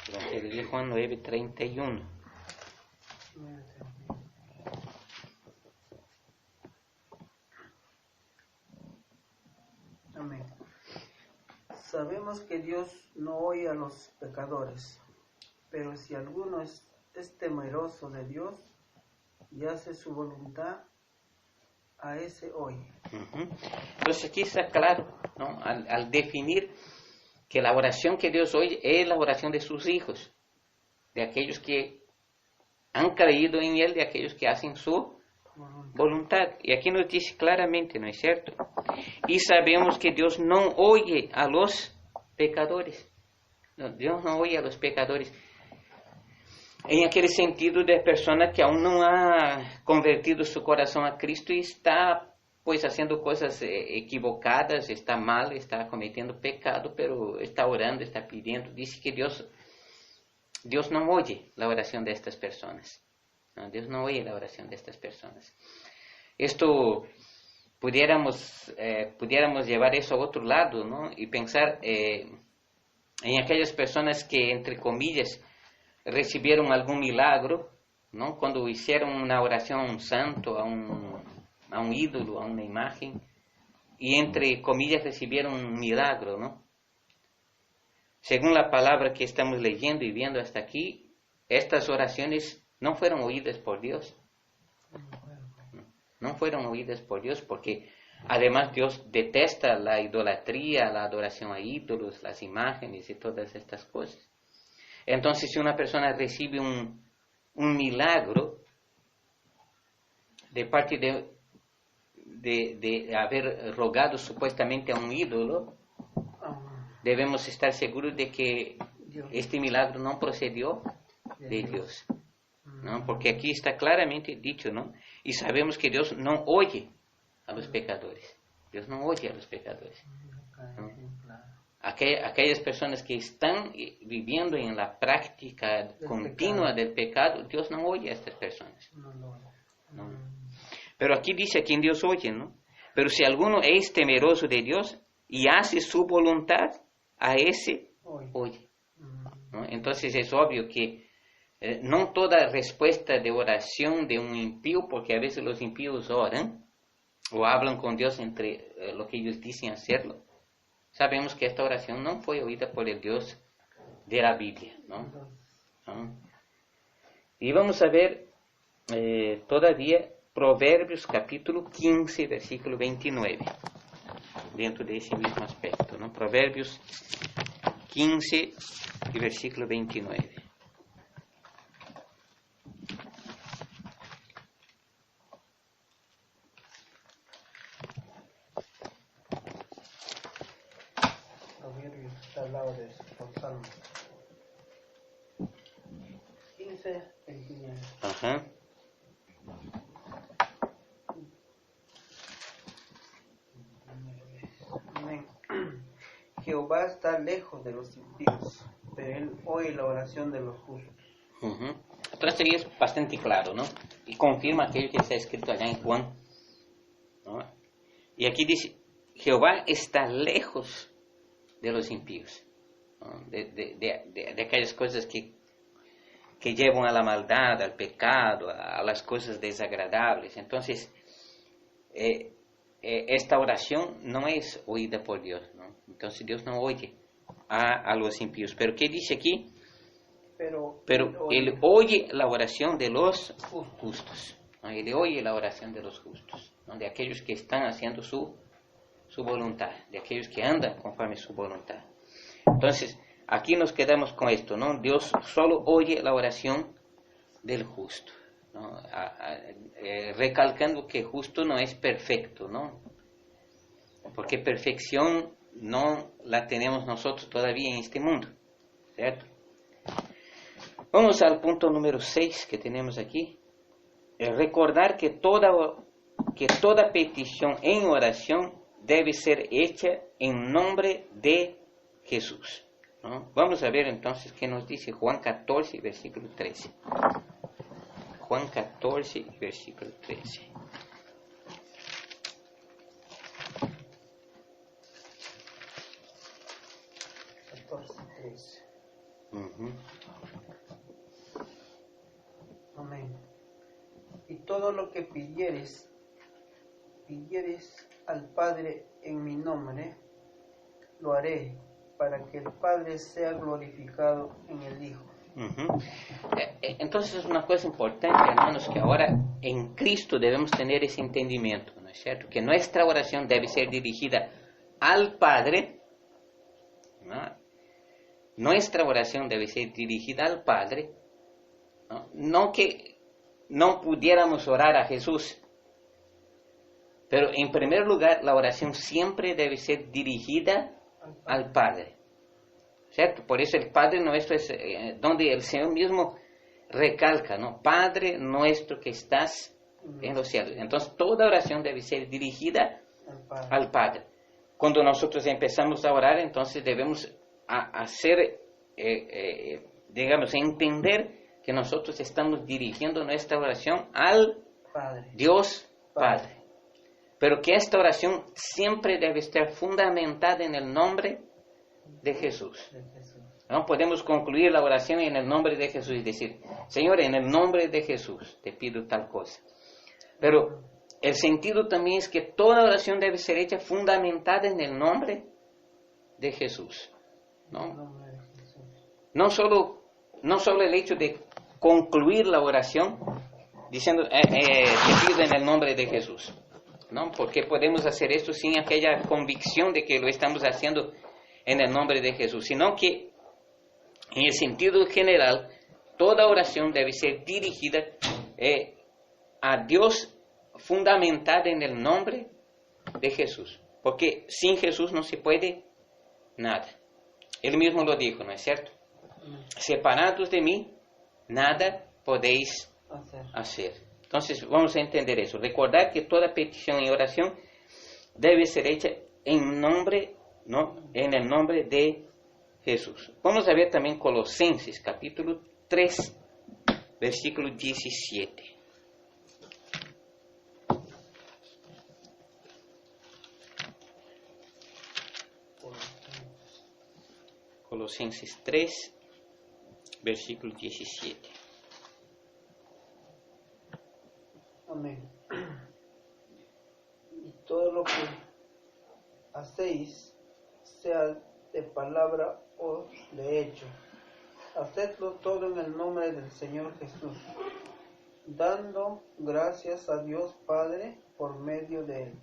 Evangelio de Juan 9, 31. Amén. Sabemos que Dios no oye a los pecadores, pero si alguno es temeroso de Dios y hace su voluntad, a ese oye. Entonces aquí está claro, ¿no? Al definir que la oración que Dios oye es la oración de sus hijos, de aquellos que han creído en Él, de aquellos que hacen su voluntad. Y aquí nos dice claramente, ¿no es cierto? Y sabemos que Dios no oye a los pecadores. No, Dios no oye a los pecadores. En aquel sentido de persona que aún no ha convertido su corazón a Cristo y está pues haciendo cosas equivocadas, está mal, está cometiendo pecado, pero está orando, está pidiendo. Dice que Dios no oye la oración de estas personas. No, Dios no oye la oración de estas personas. Esto pudiéramos llevar eso a otro lado, ¿no? Y pensar en aquellas personas que, entre comillas, recibieron algún milagro, ¿no? Cuando hicieron una oración a un santo, a un ídolo, a una imagen, y entre comillas recibieron un milagro, ¿no? según la palabra que estamos leyendo y viendo hasta aquí, estas oraciones no fueron oídas por Dios. No fueron oídas por Dios porque además Dios detesta la idolatría, la adoración a ídolos, las imágenes y todas estas cosas. Entonces, si una persona recibe un milagro de parte de haber rogado supuestamente a un ídolo, debemos estar seguros de que este milagro no procedió de Dios, ¿no? Porque aquí está claramente dicho, ¿no? Y sabemos que Dios no oye a los pecadores. Dios no oye a los pecadores, ¿no? Aquellas personas que están viviendo en la práctica continua del pecado, Dios no oye a estas personas, ¿no? Pero aquí dice a quien Dios oye, ¿no? Pero si alguno es temeroso de Dios y hace su voluntad, a ese oye, ¿no? Entonces es obvio que no toda respuesta de oración de un impío, porque a veces los impíos oran o hablan con Dios entre lo que ellos dicen hacerlo. Sabemos que esta oración no fue oída por el Dios de la Biblia, ¿no? ¿No? Y vamos a ver todavía Proverbios capítulo 15, versículo 29, dentro de ese mismo aspecto, ¿no? Proverbios 15 y versículo 29. Proverbios está al lado de los Salmos. 15, 29. Ajá. Amén. Jehová está lejos de los impíos, pero él oye la oración de los justos. Entonces ahí es bastante claro, ¿no? Y confirma aquello que está escrito allá en Juan, ¿no? Y aquí dice, Jehová está lejos de los impíos, ¿no? De aquellas cosas que llevan a la maldad, al pecado, a las cosas desagradables. Entonces, esta oración no es oída por Dios, ¿no? Entonces Dios no oye a los impíos. Pero ¿qué dice aquí? Pero Él oye la oración de los justos, ¿no? Él oye la oración de los justos, ¿no? De aquellos que están haciendo su voluntad, de aquellos que andan conforme su voluntad. Entonces, aquí nos quedamos con esto, ¿no? Dios solo oye la oración del justo, ¿no? Recalcando que justo no es perfecto, ¿no? Porque perfección no la tenemos nosotros todavía en este mundo, ¿cierto? Vamos al punto número 6 que tenemos aquí. Recordar que toda petición en oración debe ser hecha en nombre de Jesús, ¿no? Vamos a ver entonces qué nos dice Juan 14, versículo 13. Juan 14, versículo 13. Amén. Y todo lo que pidieres al Padre en mi nombre, lo haré, para que el Padre sea glorificado en el Hijo. Entonces es una cosa importante, hermanos, que ahora en Cristo debemos tener ese entendimiento, ¿no es cierto? Que nuestra oración debe ser dirigida al Padre, ¿no? Nuestra oración debe ser dirigida al Padre, ¿no? No que no pudiéramos orar a Jesús, pero en primer lugar la oración siempre debe ser dirigida al Padre, ¿cierto? Por eso el Padre nuestro es donde el Señor mismo recalca, ¿no? Padre nuestro que estás en los cielos. Entonces toda oración debe ser dirigida al Padre. Cuando nosotros empezamos a orar, entonces debemos hacer, digamos, entender que nosotros estamos dirigiendo nuestra oración al Padre. Dios Padre. Pero que esta oración siempre debe estar fundamentada en el nombre de Jesús. No podemos concluir la oración en el nombre de Jesús y decir, Señor, en el nombre de Jesús te pido tal cosa. Pero el sentido también es que toda oración debe ser hecha fundamentada en el nombre de Jesús, ¿no? no solo el hecho de concluir la oración diciendo, te pido en el nombre de Jesús, ¿no? Porque podemos hacer esto sin aquella convicción de que lo estamos haciendo en el nombre de Jesús, sino que en el sentido general, toda oración debe ser dirigida a Dios, fundamentada en el nombre de Jesús, porque sin Jesús no se puede nada. Él mismo lo dijo, ¿no es cierto? Separados de mí, nada podéis hacer. Entonces vamos a entender eso. Recordar que toda petición y oración debe ser hecha en nombre, ¿no? En el nombre de Jesús. Vamos a ver también Colosenses, capítulo 3, versículo 17. Colosenses 3, versículo 17. Amén. Y todo lo que hacéis, sea de palabra o de hecho, hacedlo todo en el nombre del Señor Jesús, dando gracias a Dios Padre por medio de Él.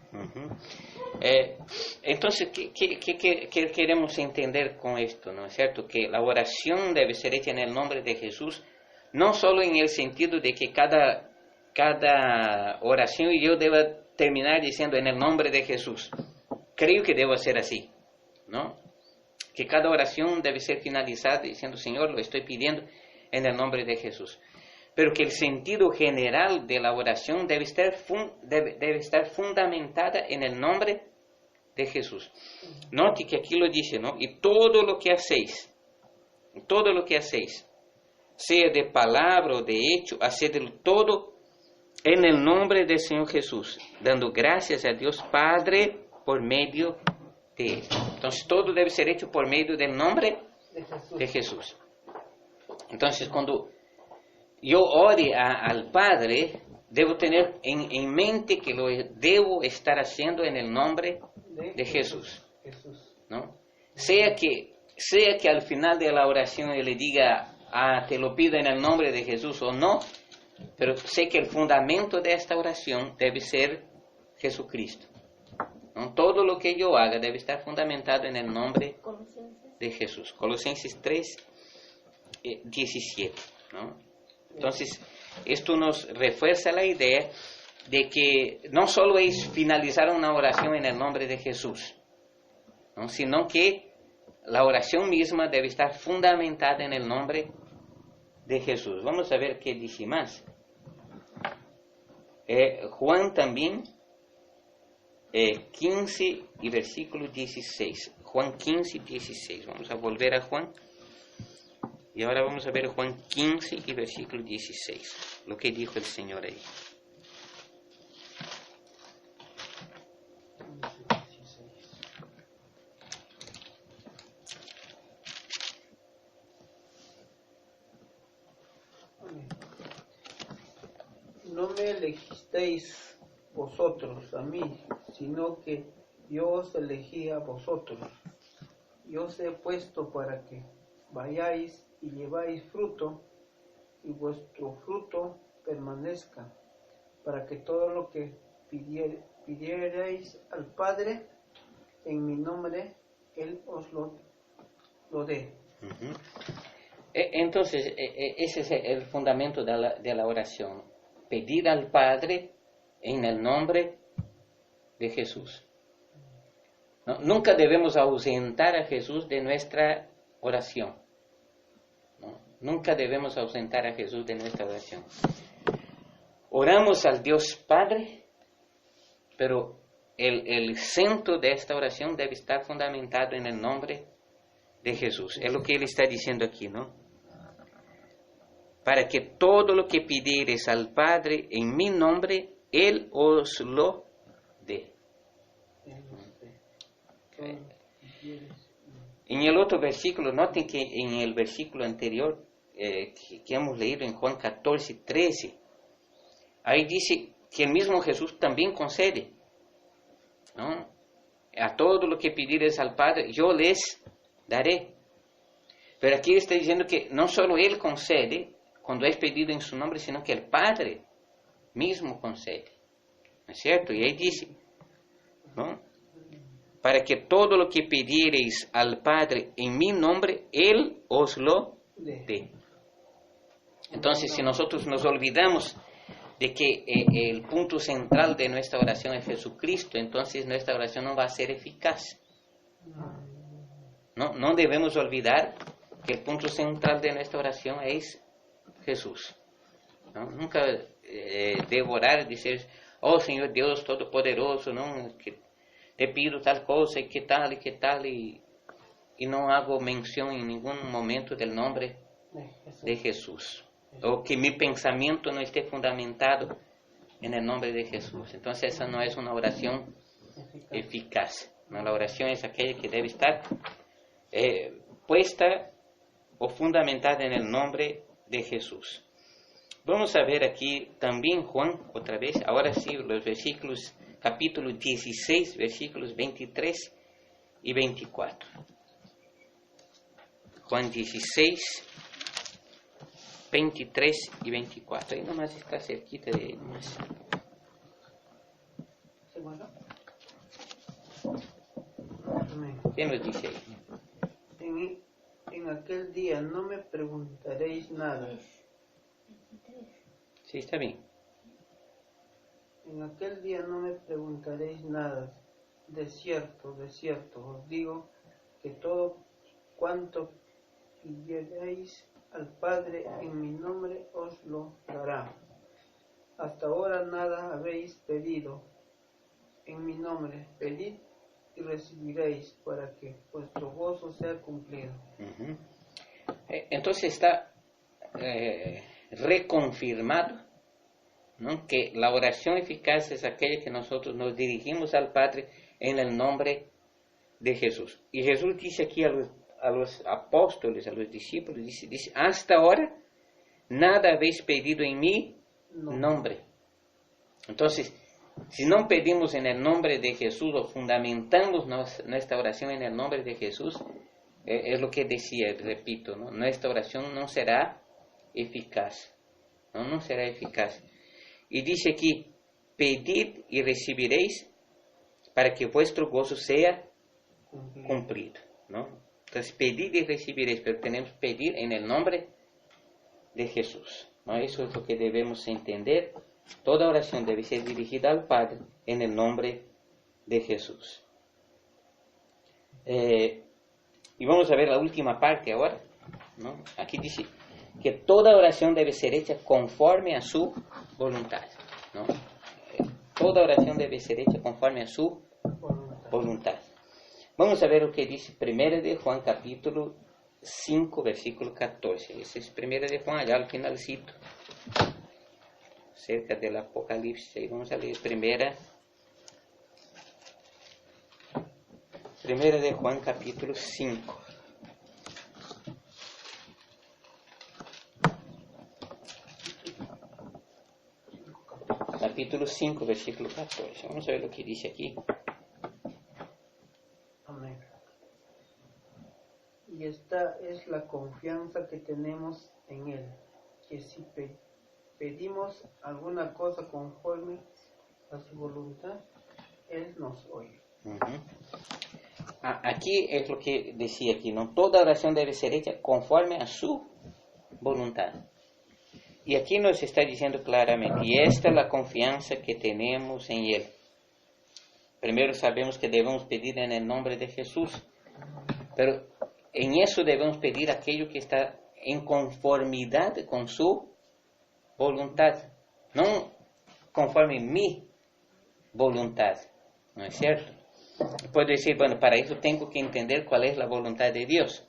Entonces, ¿qué queremos entender con esto? ¿No es cierto? Que la oración debe ser hecha en el nombre de Jesús, no solo en el sentido de que cada oración yo deba terminar diciendo en el nombre de Jesús. Creo que debo ser así, ¿no? Que cada oración debe ser finalizada diciendo, Señor, lo estoy pidiendo en el nombre de Jesús. Pero que el sentido general de la oración debe estar fundamentada en el nombre de Jesús. Note que aquí lo dice, ¿no? Y todo lo que hacéis, sea de palabra o de hecho, hacedlo todo en el nombre del Señor Jesús, dando gracias a Dios Padre por medio de Él. Entonces todo debe ser hecho por medio del nombre de Jesús. Entonces cuando yo ore al Padre, debo tener en mente que lo debo estar haciendo en el nombre de Jesús, ¿no? Sea que al final de la oración yo le diga, te lo pido en el nombre de Jesús o no, pero sé que el fundamento de esta oración debe ser Jesucristo, ¿no? Todo lo que yo haga debe estar fundamentado en el nombre de Jesús. Colosenses 3, 17, ¿no? Entonces, esto nos refuerza la idea de que no solo es finalizar una oración en el nombre de Jesús, ¿no? Sino que la oración misma debe estar fundamentada en el nombre de Jesús. Vamos a ver qué dice más. Juan también, 15 y versículo 16. Juan 15 y 16. Vamos a volver a Juan. Y ahora vamos a ver Juan 15 y versículo 16. Lo que dijo el Señor ahí. No me elegisteis vosotros a mí, sino que yo os elegí a vosotros. Yo os he puesto para que vayáis y lleváis fruto, y vuestro fruto permanezca, para que todo lo que pidierais al Padre en mi nombre, Él os lo dé. Uh-huh. Entonces, ese es el fundamento de la oración. Pedir al Padre en el nombre de Jesús. ¿No? Nunca debemos ausentar a Jesús de nuestra oración. ¿No? Nunca debemos ausentar a Jesús de nuestra oración. Oramos al Dios Padre, pero el centro de esta oración debe estar fundamentado en el nombre de Jesús. Es lo que él está diciendo aquí, ¿no? Para que todo lo que pidieres al Padre en mi nombre, Él os lo dé. En el otro versículo, noten que en el versículo anterior que hemos leído en Juan 14, 13, ahí dice que el mismo Jesús también concede, ¿no? A todo lo que pidieres al Padre, yo les daré. Pero aquí está diciendo que no solo Él concede cuando es pedido en su nombre, sino que el Padre mismo concede. ¿No es cierto? Y ahí dice, ¿no? Para que todo lo que pidiereis al Padre en mi nombre, Él os lo dé. Entonces, si nosotros nos olvidamos de que el punto central de nuestra oración es Jesucristo, entonces nuestra oración no va a ser eficaz. No debemos olvidar que el punto central de nuestra oración es Jesús. ¿No? Nunca debo orar y decir, oh Señor Dios Todopoderoso, ¿no? Que te pido tal cosa y qué tal, y no hago mención en ningún momento del nombre de Jesús. O que mi pensamiento no esté fundamentado en el nombre de Jesús. Entonces esa no es una oración eficaz. ¿No? La oración es aquella que debe estar puesta o fundamentada en el nombre de Jesús. Vamos a ver aquí también Juan, otra vez, ahora sí, los versículos, capítulo 16, versículos 23 y 24. Juan 16, 23 y 24. Ahí nomás está cerquita de nomás. ¿Qué nos dice ahí? En aquel día no me preguntaréis nada. Sí, está bien. En aquel día no me preguntaréis nada. De cierto, os digo que todo cuanto pidierais al Padre en mi nombre os lo dará. Hasta ahora nada habéis pedido en mi nombre. Pedid y recibiréis, para que vuestro gozo sea cumplido. Entonces está reconfirmado, ¿no? Que la oración eficaz es aquella que nosotros nos dirigimos al Padre en el nombre de Jesús. Y Jesús dice aquí a los apóstoles, a los discípulos, dice, hasta ahora nada habéis pedido en mi nombre. Entonces, si no pedimos en el nombre de Jesús o fundamentamos nuestra oración en el nombre de Jesús, es lo que decía, repito, ¿no? Nuestra oración no será eficaz. No será eficaz. Y dice aquí, pedid y recibiréis para que vuestro gozo sea cumplido, ¿no? Entonces, pedid y recibiréis, pero tenemos que pedir en el nombre de Jesús, ¿no? Eso es lo que debemos entender. Toda oración debe ser dirigida al Padre en el nombre de Jesús. Y vamos a ver la última parte ahora, ¿no? Aquí dice que toda oración debe ser hecha conforme a su voluntad, ¿no? Toda oración debe ser hecha conforme a su voluntad. Vamos a ver lo que dice 1 de Juan capítulo 5 versículo 14. Ese es 1 de Juan, allá al finalcito, cerca del Apocalipsis. Vamos a leer primera de Juan capítulo 5. Capítulo 5, versículo 14. Vamos a ver lo que dice aquí. Amén. Y esta es la confianza que tenemos en Él, que si pedimos alguna cosa conforme a su voluntad, Él nos oye. Aquí es lo que decía aquí, ¿no? Toda oración debe ser hecha conforme a su voluntad. Y aquí nos está diciendo claramente, y esta es la confianza que tenemos en Él. Primero sabemos que debemos pedir en el nombre de Jesús, pero en eso debemos pedir aquello que está en conformidad con su voluntad, no conforme mi voluntad, ¿no es cierto? Puedo decir, bueno, para eso tengo que entender cuál es la voluntad de Dios,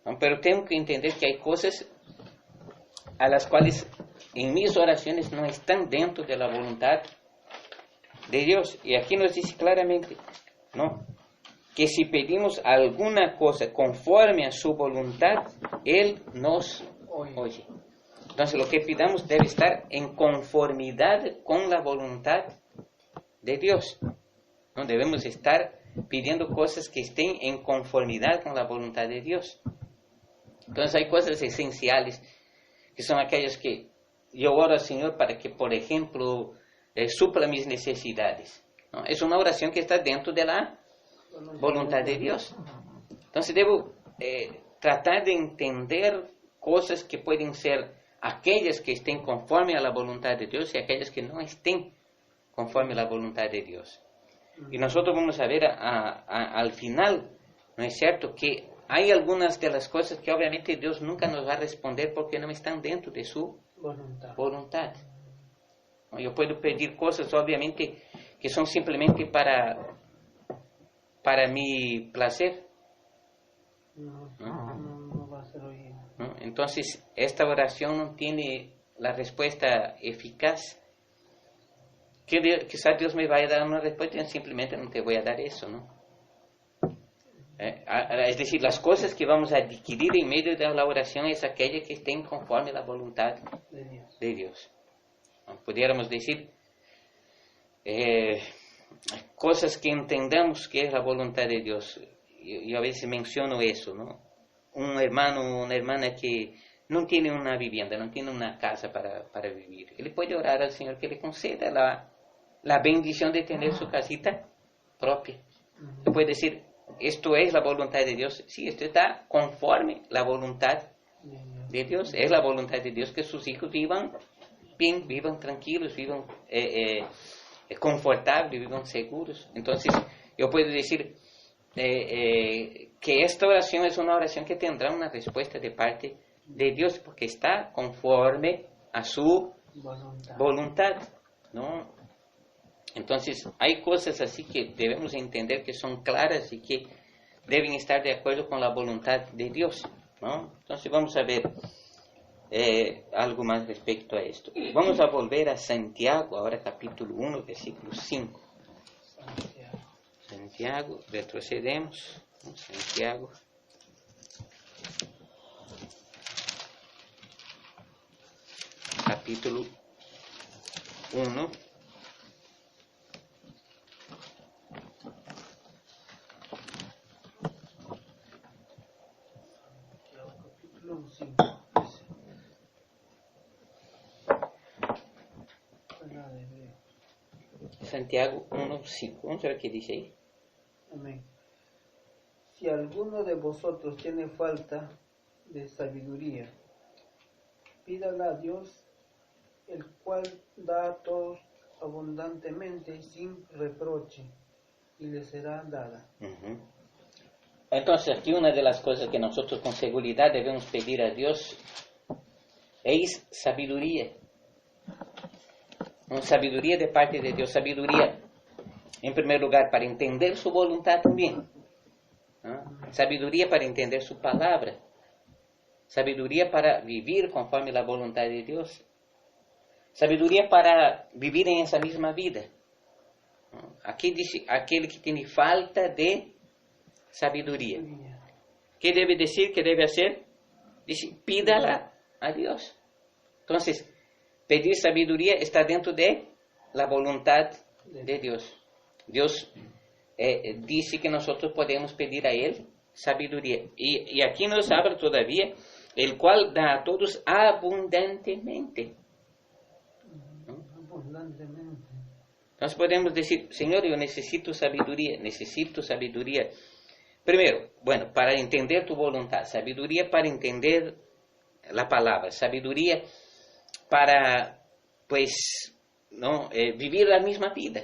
¿no? Pero tengo que entender que hay cosas a las cuales en mis oraciones no están dentro de la voluntad de Dios. Y aquí nos dice claramente, ¿no?, que si pedimos alguna cosa conforme a su voluntad, Él nos oye. Entonces lo que pidamos debe estar en conformidad con la voluntad de Dios. No debemos estar pidiendo cosas que estén en conformidad con la voluntad de Dios. Entonces hay cosas esenciales que son aquellas que yo oro al Señor para que, por ejemplo, supla mis necesidades, ¿no? Es una oración que está dentro de la voluntad de Dios. Entonces debo tratar de entender cosas que pueden ser aquellas que estén conforme a la voluntad de Dios y aquellas que no estén conforme a la voluntad de Dios. Y nosotros vamos a ver al final, ¿no es cierto?, que hay algunas de las cosas que obviamente Dios nunca nos va a responder porque no están dentro de su voluntad. Yo puedo pedir cosas, obviamente, que son simplemente para mi placer. No va a ser oído. ¿No? Entonces, esta oración no tiene la respuesta eficaz. Quizás Dios me vaya a dar una respuesta y simplemente no te voy a dar eso, ¿no? Es decir, las cosas que vamos a adquirir en medio de la oración es aquella que estén conforme a la voluntad de Dios. Pudiéramos decir cosas que entendamos que es la voluntad de Dios. Yo a veces menciono eso, ¿no? Un hermano o una hermana que no tiene una vivienda, no tiene una casa para vivir. Él puede orar al Señor que le conceda la bendición de tener su casita propia. Él puede decir, esto es la voluntad de Dios. Sí, esto está conforme la voluntad de Dios. Es la voluntad de Dios que sus hijos vivan bien, vivan tranquilos, vivan confortables, vivan seguros. Entonces, yo puedo decir que esta oración es una oración que tendrá una respuesta de parte de Dios, porque está conforme a su voluntad, ¿no? Entonces, hay cosas así que debemos entender que son claras y que deben estar de acuerdo con la voluntad de Dios, ¿no? Entonces, vamos a ver algo más respecto a esto. Vamos a volver a Santiago, ahora capítulo 1, versículo 5. Santiago, retrocedemos. Santiago. Capítulo 1. Santiago 1:5. Vamos a ver qué dice ahí. Amén. Si alguno de vosotros tiene falta de sabiduría, pídala a Dios, el cual da a todos abundantemente sin reproche, y le será dada. Entonces, aquí una de las cosas que nosotros con seguridad debemos pedir a Dios es sabiduría. Sabiduría de parte de Dios, sabiduría en primer lugar para entender su voluntad también, ¿no? Sabiduría para entender su palabra, sabiduría para vivir conforme la voluntad de Dios, sabiduría para vivir en esa misma vida, ¿no? Aquí dice aquel que tiene falta de sabiduría. ¿Qué debe decir? ¿Qué debe hacer? Dice, pídala a Dios. Entonces, pedir sabiduría está dentro de la voluntad de Dios. Dios dice que nosotros podemos pedir a Él sabiduría. Y aquí nos habla todavía, el cual da a todos abundantemente. Abundantemente. Entonces podemos decir, Señor, yo necesito sabiduría, necesito sabiduría. Primero, bueno, para entender tu voluntad, sabiduría para entender la palabra, sabiduría para, pues, ¿no? Vivir la misma vida,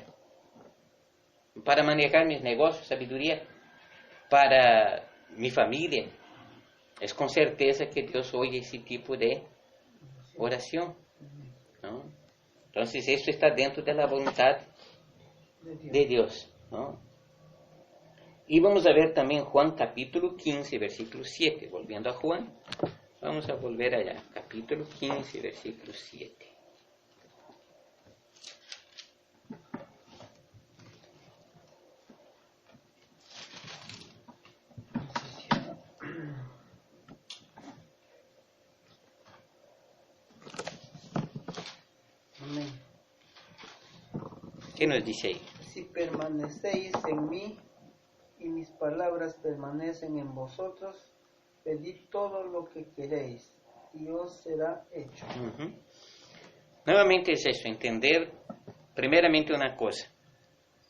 para manejar mis negocios, sabiduría para mi familia. Es con certeza que Dios oye ese tipo de oración, ¿no? Entonces, esto está dentro de la voluntad de Dios, ¿no? Y vamos a ver también Juan capítulo 15, versículo 7. Volviendo a Juan, vamos a volver allá. Capítulo 15, versículo 7. Amén. ¿Qué nos dice ahí? Si permanecéis en mí y mis palabras permanecen en vosotros, pedid todo lo que queréis y os será hecho. Nuevamente es eso, entender primeramente una cosa.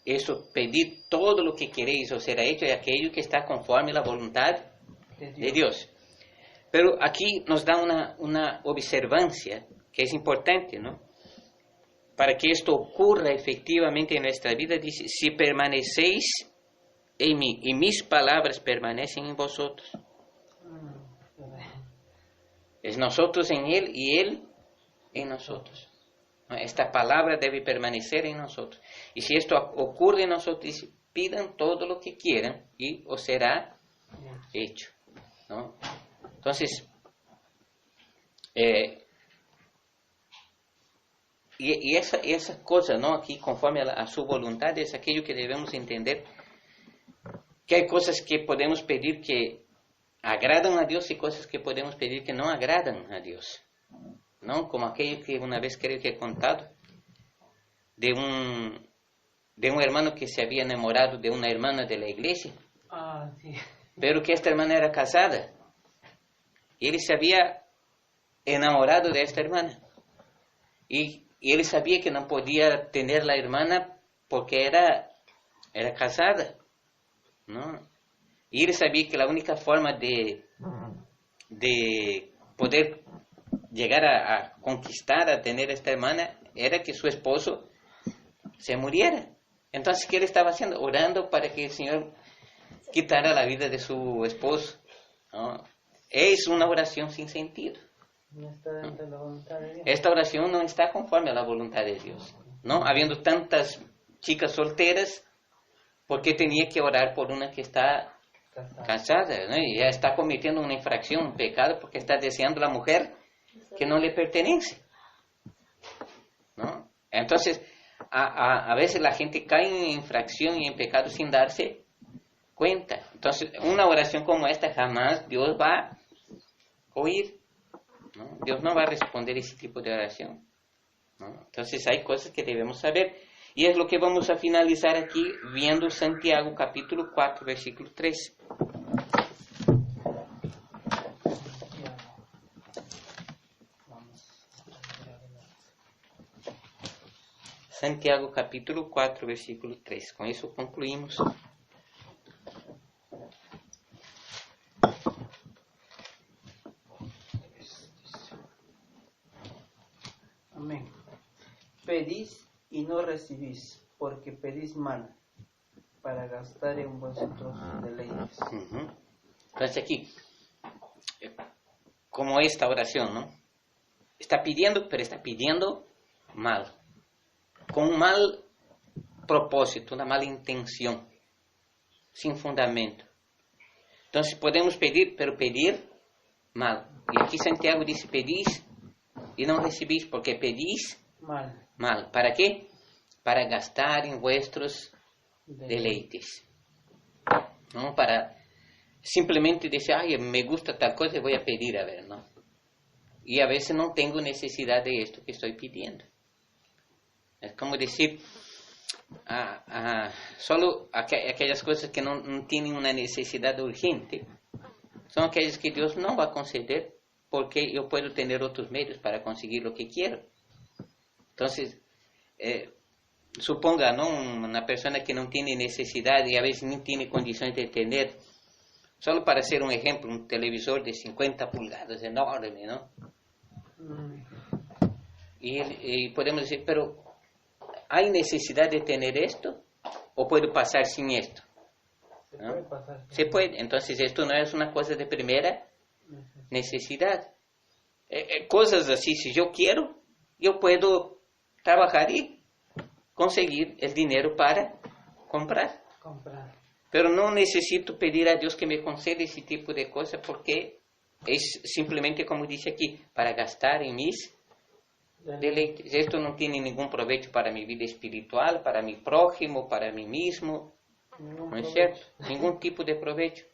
Eso, pedir todo lo que queréis os será hecho, es aquello que está conforme a la voluntad de Dios. Pero aquí nos da una observancia que es importante, ¿no? Para que esto ocurra efectivamente en nuestra vida, dice, si permanecéis en mí y mis palabras permanecen en vosotros. Es nosotros en Él y Él en nosotros. Esta palabra debe permanecer en nosotros. Y si esto ocurre en nosotros, dice, pidan todo lo que quieran y os será hecho, ¿no? Entonces, esa cosa, ¿no? Aquí, conforme a su voluntad, es aquello que debemos entender, que hay cosas que podemos pedir que agradan a Dios y cosas que podemos pedir que no agradan a Dios, ¿no? Como aquello que una vez creo que he contado, de un hermano que se había enamorado de una hermana de la iglesia, Sí. pero que esta hermana era casada. Y él se había enamorado de esta hermana. Y él sabía que no podía tener la hermana porque era casada, ¿no? Y él sabía que la única forma de poder llegar a conquistar, a tener esta hermana, era que su esposo se muriera. Entonces, ¿qué él estaba haciendo? Orando para que el Señor quitara la vida de su esposo, ¿no? Es una oración sin sentido. No está dentro de la voluntad de Dios. Esta oración no está conforme a la voluntad de Dios, ¿no? Habiendo tantas chicas solteras, ¿por qué tenía que orar por una que está casada, ¿no? Y ya está cometiendo una infracción, un pecado, porque está deseando la mujer que no le pertenece, ¿no? Entonces, a veces la gente cae en infracción y en pecado sin darse cuenta. Entonces, una oración como esta jamás Dios va a oír, ¿no? Dios no va a responder ese tipo de oración, ¿no? Entonces, hay cosas que debemos saber. Y es lo que vamos a finalizar aquí viendo Santiago capítulo 4, versículo 3. Santiago capítulo 4, versículo 3. Con eso concluimos. Amén. Pedís y no recibís, porque pedís mal, para gastar en vosotros deleites. Entonces aquí, como esta oración, ¿no? Está pidiendo, pero está pidiendo mal, con un mal propósito, una mala intención, sin fundamento. Entonces podemos pedir, pero pedir mal. Y aquí Santiago dice, pedís y no recibís, porque pedís mal. ¿Para qué? Para gastar en vuestros deleites. No para simplemente decir, ay, me gusta tal cosa, voy a pedir a ver, ¿no? Y a veces no tengo necesidad de esto que estoy pidiendo. Es como decir, solo aquellas cosas que no tienen una necesidad urgente, son aquellas que Dios no va a conceder, porque yo puedo tener otros medios para conseguir lo que quiero. Entonces, suponga, ¿no? Una persona que no tiene necesidad y a veces no tiene condiciones de tener, solo para hacer un ejemplo, un televisor de 50 pulgadas, enorme, ¿no? Y podemos decir, pero ¿hay necesidad de tener esto? ¿O puedo pasar sin esto? ¿No? Se puede. Entonces, esto no es una cosa de primera necesidad. Cosas así, si yo quiero, yo puedo trabajar y conseguir el dinero para comprar. Pero no necesito pedir a Dios que me conceda ese tipo de cosas, porque es simplemente, como dice aquí, para gastar en mis deleites. Esto no tiene ningún provecho para mi vida espiritual, para mi prójimo, para mí mismo. ¿No es cierto? Ningún tipo de provecho.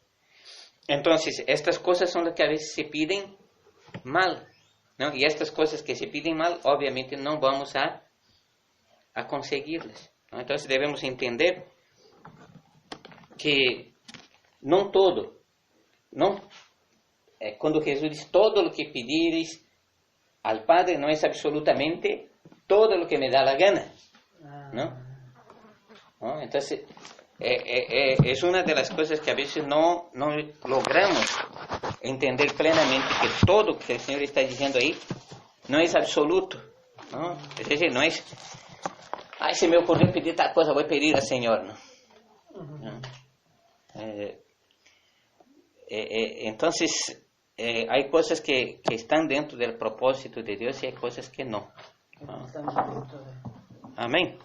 Entonces, estas cosas son las que a veces se piden mal, ¿no? Y estas cosas que se piden mal, obviamente no vamos a conseguirlas, ¿no? Entonces debemos entender que no todo, ¿no? cuando Jesús dice, todo lo que pidieres al Padre no es absolutamente todo lo que me da la gana, ¿no? ¿No? Entonces, es una de las cosas que a veces no logramos entender plenamente, que todo lo que el Señor está diciendo ahí no es absoluto, ¿no? Es decir, no es, ay, se me ocurrió pedir tal cosa, voy a pedir al Señor, ¿no? ¿No? Entonces, hay cosas que están dentro del propósito de Dios y hay cosas que no. Amén.